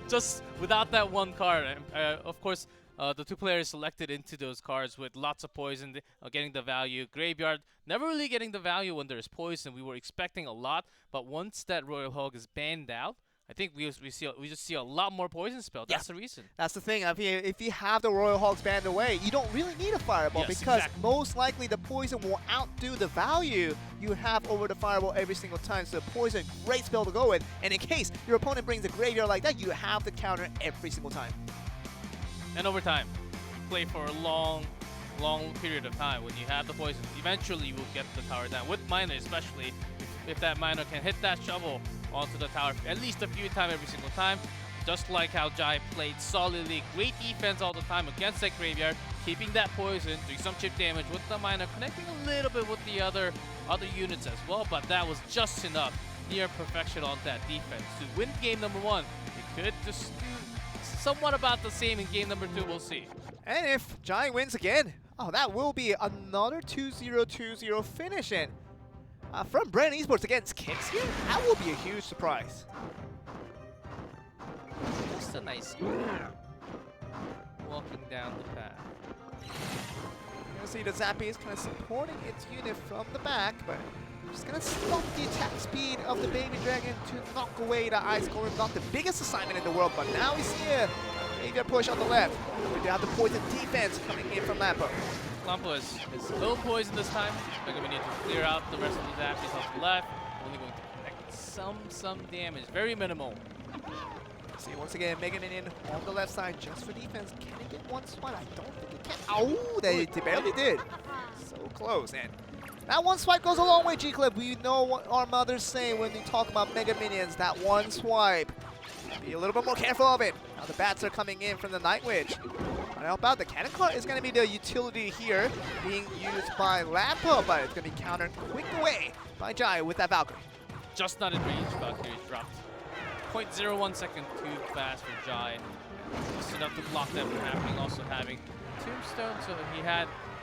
Just without that one card. Of course, the two players selected into those cards with lots of poison, getting the value. Graveyard, never really getting the value when there's poison. We were expecting a lot, but once that Royal Hog is banned out, I think we just see a lot more poison spell. That's the reason. That's the thing. If you have the Royal Hogs banned away, you don't really need a Fireball because most likely the poison will outdo the value you have over the Fireball every single time. So poison, great spell to go with. And in case your opponent brings a Graveyard like that, you have the counter every single time. And over time, play for a long period of time. When you have the poison, eventually you will get the tower down. With Miner especially, if that Miner can hit that shovel onto the tower at least a few times every single time, just like how Jai played solidly, great defense all the time against that Graveyard, keeping that poison, doing some chip damage with the Miner, connecting a little bit with the other units as well, but that was just enough, near perfection on that defense to win game number 1. It could just do somewhat about the same in game number 2, we'll see. And if Jai wins again, that will be another 2-0-2-0 finish in. From Brand Esports against Kicks here, that will be a huge surprise. Just a nice walking down the path. You're gonna see the Zappy is kind of supporting its unit from the back, but just gonna stop the attack speed of the Baby Dragon to knock away the Ice Golem. Not the biggest assignment in the world, but now we see a Graveyard push on the left. We do have the poison defense coming in from Lampo. Lampo is low poison this time. We're going to need to clear out the rest of the Zappies on the left. Only going to connect some damage, very minimal. See, once again, Mega Minion on the left side just for defense. Can it get one swipe? I don't think it can. Oh, they barely did. So close. And that one swipe goes a long way, G-Clip. We know what our mothers say when we talk about Mega Minions. That one swipe. Be a little bit more careful of it. Now the bats are coming in from the Night Witch. To help out, the Cannon Cart is going to be the utility here, being used by Lampo, but it's going to be countered quick away by Jai with that Valkyrie. Just not in range, Valkyrie dropped. 0.01 second too fast for Jai. Just enough to block them from happening. Also having Tombstone, so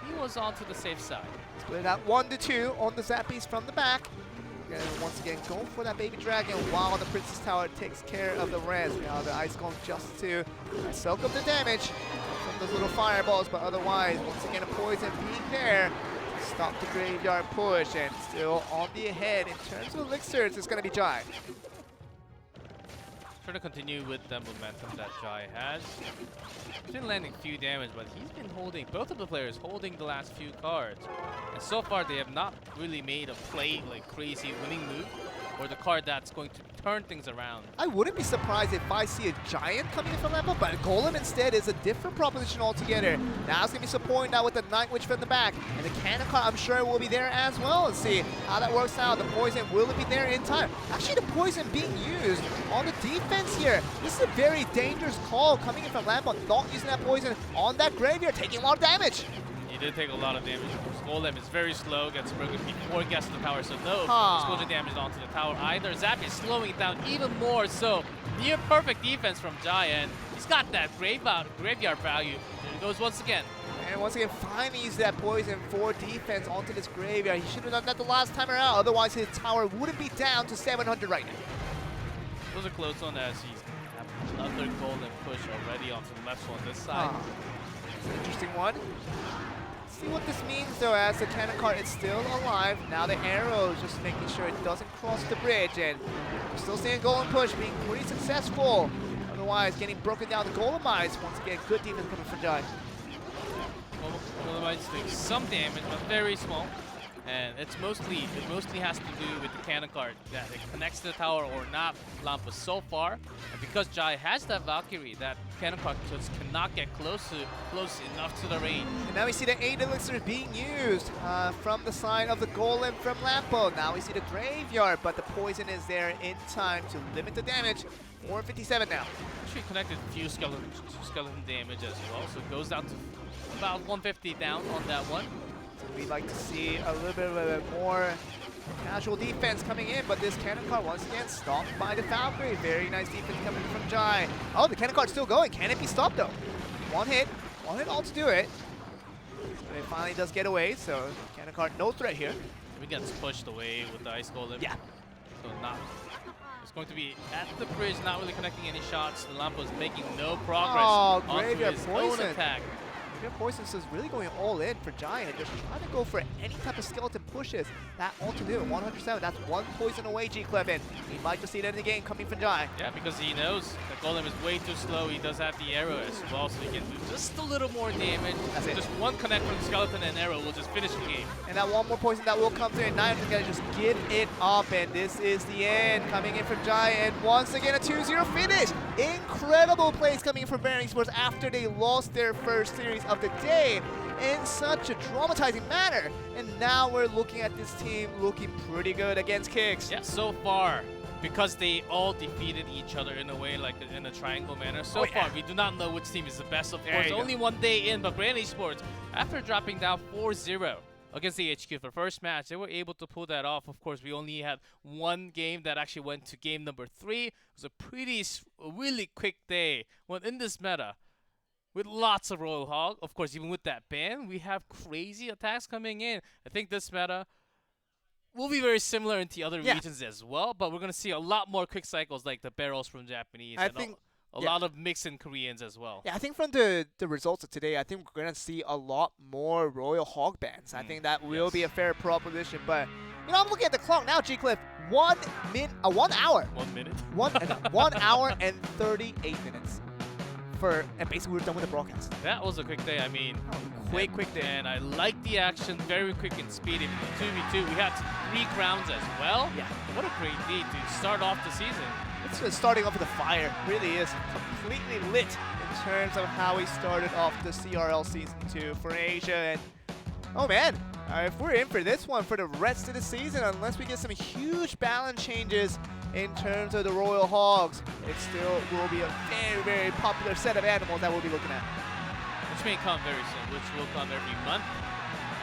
he was on to the safe side. Split out 1-2 on the Zappies from the back. And once again, go for that Baby Dragon while the Princess Tower takes care of the res. Now the Ice Golem just to soak up the damage from those little fireballs, but otherwise, once again, a poison being there to stop the Graveyard push, and still on the ahead in terms of elixirs, it's going to be Jai. Trying to continue with the momentum that Jai has. He's been landing few damage, but he's been holding, both of the players holding the last few cards. And so far they have not really made a play like crazy winning move or the card that's going to turn things around. I wouldn't be surprised if I see a Giant coming in from Lampo, but Golem instead is a different proposition altogether. Now it's going to be supporting that with the Night Witch from the back. And the Cannon Cart, I'm sure, will be there as well. Let's see how that works out. The poison, will it be there in time? Actually, the poison being used on the defense here. This is a very dangerous call coming in from Lampo, not using that poison on that Graveyard, taking a lot of damage. He did take a lot of damage. Golem is very slow, gets broken before it gets to the tower, so no explosion damage onto the tower either. Zappy is slowing it down even more, so near perfect defense from Jai, and he's got that graveyard value. There he goes once again. And once again, finally used that poison for defense onto this Graveyard. He should have done that the last time around, otherwise his tower wouldn't be down to 700 right now. Those are close on as he's have another Golem push already onto the left on this side. It's an interesting one. See what this means though, as the Cannon Cart is still alive. Now the arrow is just making sure it doesn't cross the bridge, and we're still seeing Golem push being pretty successful. Otherwise, getting broken down the Golemites. Once again, good defense coming from Jai. Golemites doing some damage, but very small. And it mostly has to do with the Cannon Cart, that it connects to the tower or not Lampo so far. And because Jai has that Valkyrie, that Cannon Cart just cannot get close enough to the range. And now we see the 8 elixirs being used from the side of the Golem from Lampo. Now we see the Graveyard, but the poison is there in time to limit the damage. 457 now. Actually connected a few skeleton damage as well, so it goes down to about 150 down on that one. We'd like to see a little bit of a more Casual defense coming in, but this cannon card once again stopped by the Valkyrie. Very nice defense coming from Jai. Oh, the cannon card's still going. Can it be stopped though? One hit all to do it. But it finally does get away, so cannon card no threat here. We get pushed away with the Ice Golem. Yeah. So it's going to be at the bridge, not really connecting any shots. The Lampo is making no progress onto Graveyard his Poison. own attack. Graveyard Poison is really going all in for Giant, just trying to go for any type of skeleton pushes. That all to do, 100%. That's one poison away, G-Clef, and he might just see that in the game coming from Giant. Yeah, because he knows the Golem is way too slow. He does have the arrow as well, so he can do just a little more damage. That's it. Just one connect from Skeleton and arrow will just finish the game. And that one more poison that will come through, and Nine is going to just give it up, and this is the end. Coming in from Giant, and once again a 2-0 finish. Incredible plays coming from Baron Esports after they lost their first series of the day in such a traumatizing manner. And now we're looking at this team looking pretty good against Kicks. Yeah, so far, because they all defeated each other in a way, like in a triangle manner. So far, we do not know which team is the best, of course. Only one day in, but Brand Esports, after dropping down 4-0 against the HQ for first match, they were able to pull that off. Of course, we only had one game that actually went to game number 3. It was a really quick day. When in this meta, with lots of Royal Hog, of course, even with that ban, we have crazy attacks coming in. I think this meta will be very similar into other regions as well, but we're going to see a lot more quick cycles like the barrels from Japanese and a lot of mix in Koreans as well. Yeah, I think from the results of today, I think we're going to see a lot more Royal Hog bans. I think that will be a fair proposition, but you know, I'm looking at the clock now, G-Cliff. 1 hour. 1 minute? 1 hour and 38 minutes. And basically we're done with the broadcast. That was a quick day. I mean, quick day. And I like the action, very quick and speedy. In the 2v2, we had 3 crowns as well. Yeah. What a great day to start off the season. It's just starting off with a fire. Really is completely lit in terms of how we started off the CRL Season 2 for Asia. And oh man, if we're in for this one for the rest of the season, unless we get some huge balance changes in terms of the Royal Hogs, it still will be a very, very popular set of animals that we'll be looking at. Which may come very soon, which will come every month.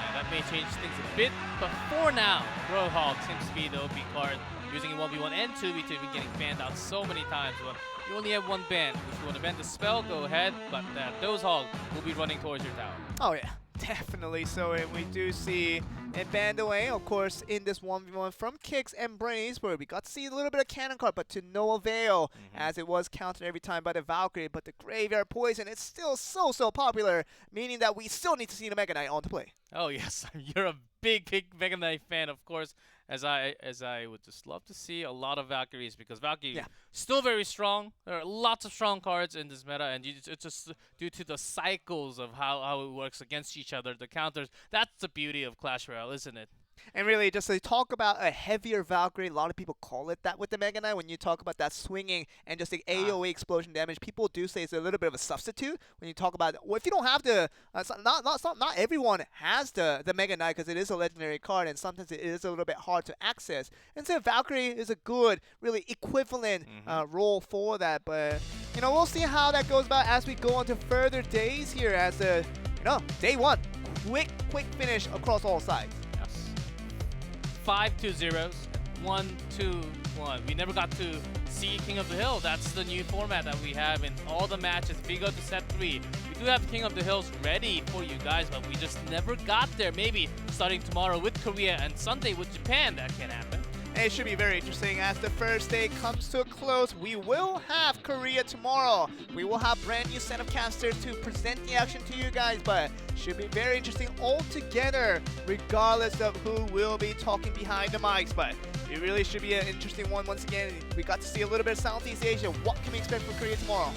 And that may change things a bit, but for now, Royal Hog seems to be the OP card. Using in 1v1 and 2v2, we've been getting banned out so many times. Well, you only have one ban. If you want to ban the spell, go ahead, but those Hogs will be running towards your tower. Oh yeah, definitely. So we do see it banned away, of course, in this 1v1 from Kicks and Brain Esports. We got to see a little bit of cannon card, but to no avail, as it was countered every time by the Valkyrie. But the Graveyard Poison is still so popular, meaning that we still need to see the Mega Knight on to play. Oh yes, you're a big Mega Knight fan, of course. As I would just love to see a lot of Valkyries, because Valkyrie still very strong. There are lots of strong cards in this meta, and it's just due to the cycles of how it works against each other, the counters. That's the beauty of Clash Royale, isn't it? And really, just to talk about a heavier Valkyrie, a lot of people call it that with the Mega Knight. When you talk about that swinging and just the AoE explosion damage, people do say it's a little bit of a substitute. When you talk about, well, if you don't have the, not everyone has the Mega Knight because it is a legendary card, and sometimes it is a little bit hard to access. And so Valkyrie is a good, really equivalent role for that. But you know, we'll see how that goes about as we go on to further days here. As day 1, quick finish across all sides. 5 2-0s, 1-2-1. We never got to see King of the Hill. That's the new format that we have in all the matches. We go to set 3. We do have King of the Hills ready for you guys, but we just never got there. Maybe starting tomorrow with Korea and Sunday with Japan, that can happen. It should be very interesting as the first day comes to a close. We will have Korea tomorrow. We will have brand new set of casters to present the action to you guys, but should be very interesting altogether, regardless of who will be talking behind the mics. But it really should be an interesting one. Once again, we got to see a little bit of Southeast Asia. What can we expect from Korea tomorrow?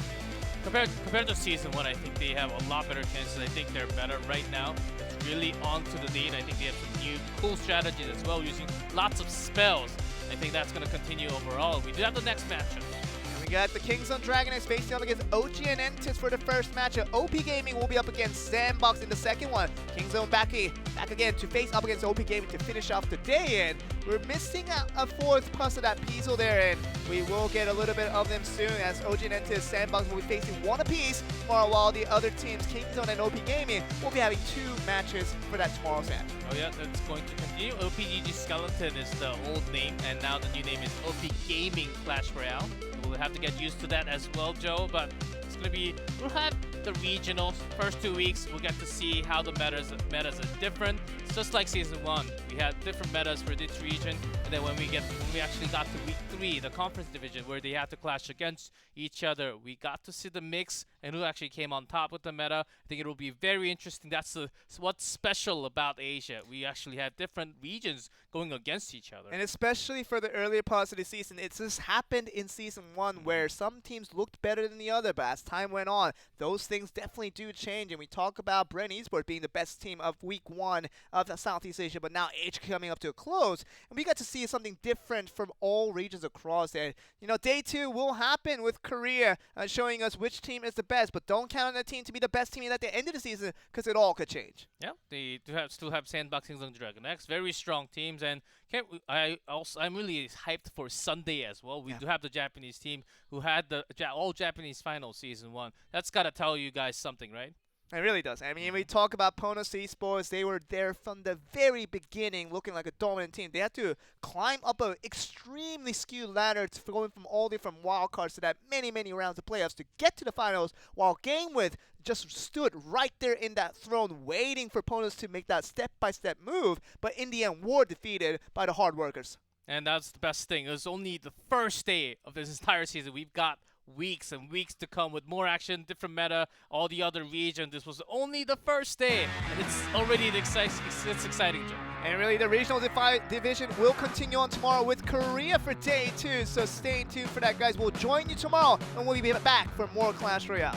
Compared to Season 1, I think they have a lot better chances. I think they're better right now. It's really on to the date. I think they have some new cool strategies as well, using lots of spells. I think that's going to continue overall. We do have the next matchup. Here we We got the Kingzone Dragonets facing up against OG and Entis for the first match. OP Gaming will be up against Sandbox in the second one. Kingzone back again to face up against OP Gaming to finish off the day. And we're missing a fourth plus of that Piesel there, and we will get a little bit of them soon as OG and Entis Sandbox will be facing one apiece tomorrow, while the other teams, Kingzone and OP Gaming, will be having 2 matches for that tomorrow's match. Oh yeah, that's going to continue. OPGG Skeleton is the old name, and now the new name is OP Gaming Clash Royale. We'll have to get used to that as well, Joe, but it's going to be, we'll have the regionals. First 2 weeks, we'll get to see how the metas are different. It's just like Season 1. We had different metas for each region, and then when we actually got to week 3, the conference division, where they had to clash against each other, we got to see the mix and who actually came on top with the meta. I think it will be very interesting. That's what's special about Asia. We actually have different regions going against each other. And especially for the earlier parts of the season, it's just happened in Season 1 where some teams looked better than the other, but as time went on, those things definitely do change. And we talk about Brent Esports being the best team of week 1 of the Southeast Asia, but now H coming up to a close, and we got to see something different from all regions across there. You know, day 2 will happen with Korea showing us which team is the best, but don't count on the team to be the best team at the end of the season, because it all could change. Yeah, they still have Sandbox, Kingzone Dragonets, very strong teams, and I'm really hyped for Sunday as well. We do have the Japanese team who had the all Japanese final Season 1. That's gotta tell you guys something, right? It really does. I mean, we talk about Ponos Esports. They were there from the very beginning, looking like a dominant team. They had to climb up an extremely skewed ladder, going from all different wildcards to that many rounds of playoffs to get to the finals, while GameWith just stood right there in that throne, waiting for Ponos to make that step-by-step move. But in the end, were defeated by the hard workers. And that's the best thing. It was only the first day of this entire season. We've got weeks and weeks to come with more action, different meta, all the other regions. This was only the first day, and it's already it's exciting, Joe. And really, the regional division will continue on tomorrow with Korea for day 2. So stay tuned for that, guys. We'll join you tomorrow, and we'll be back for more Clash Royale.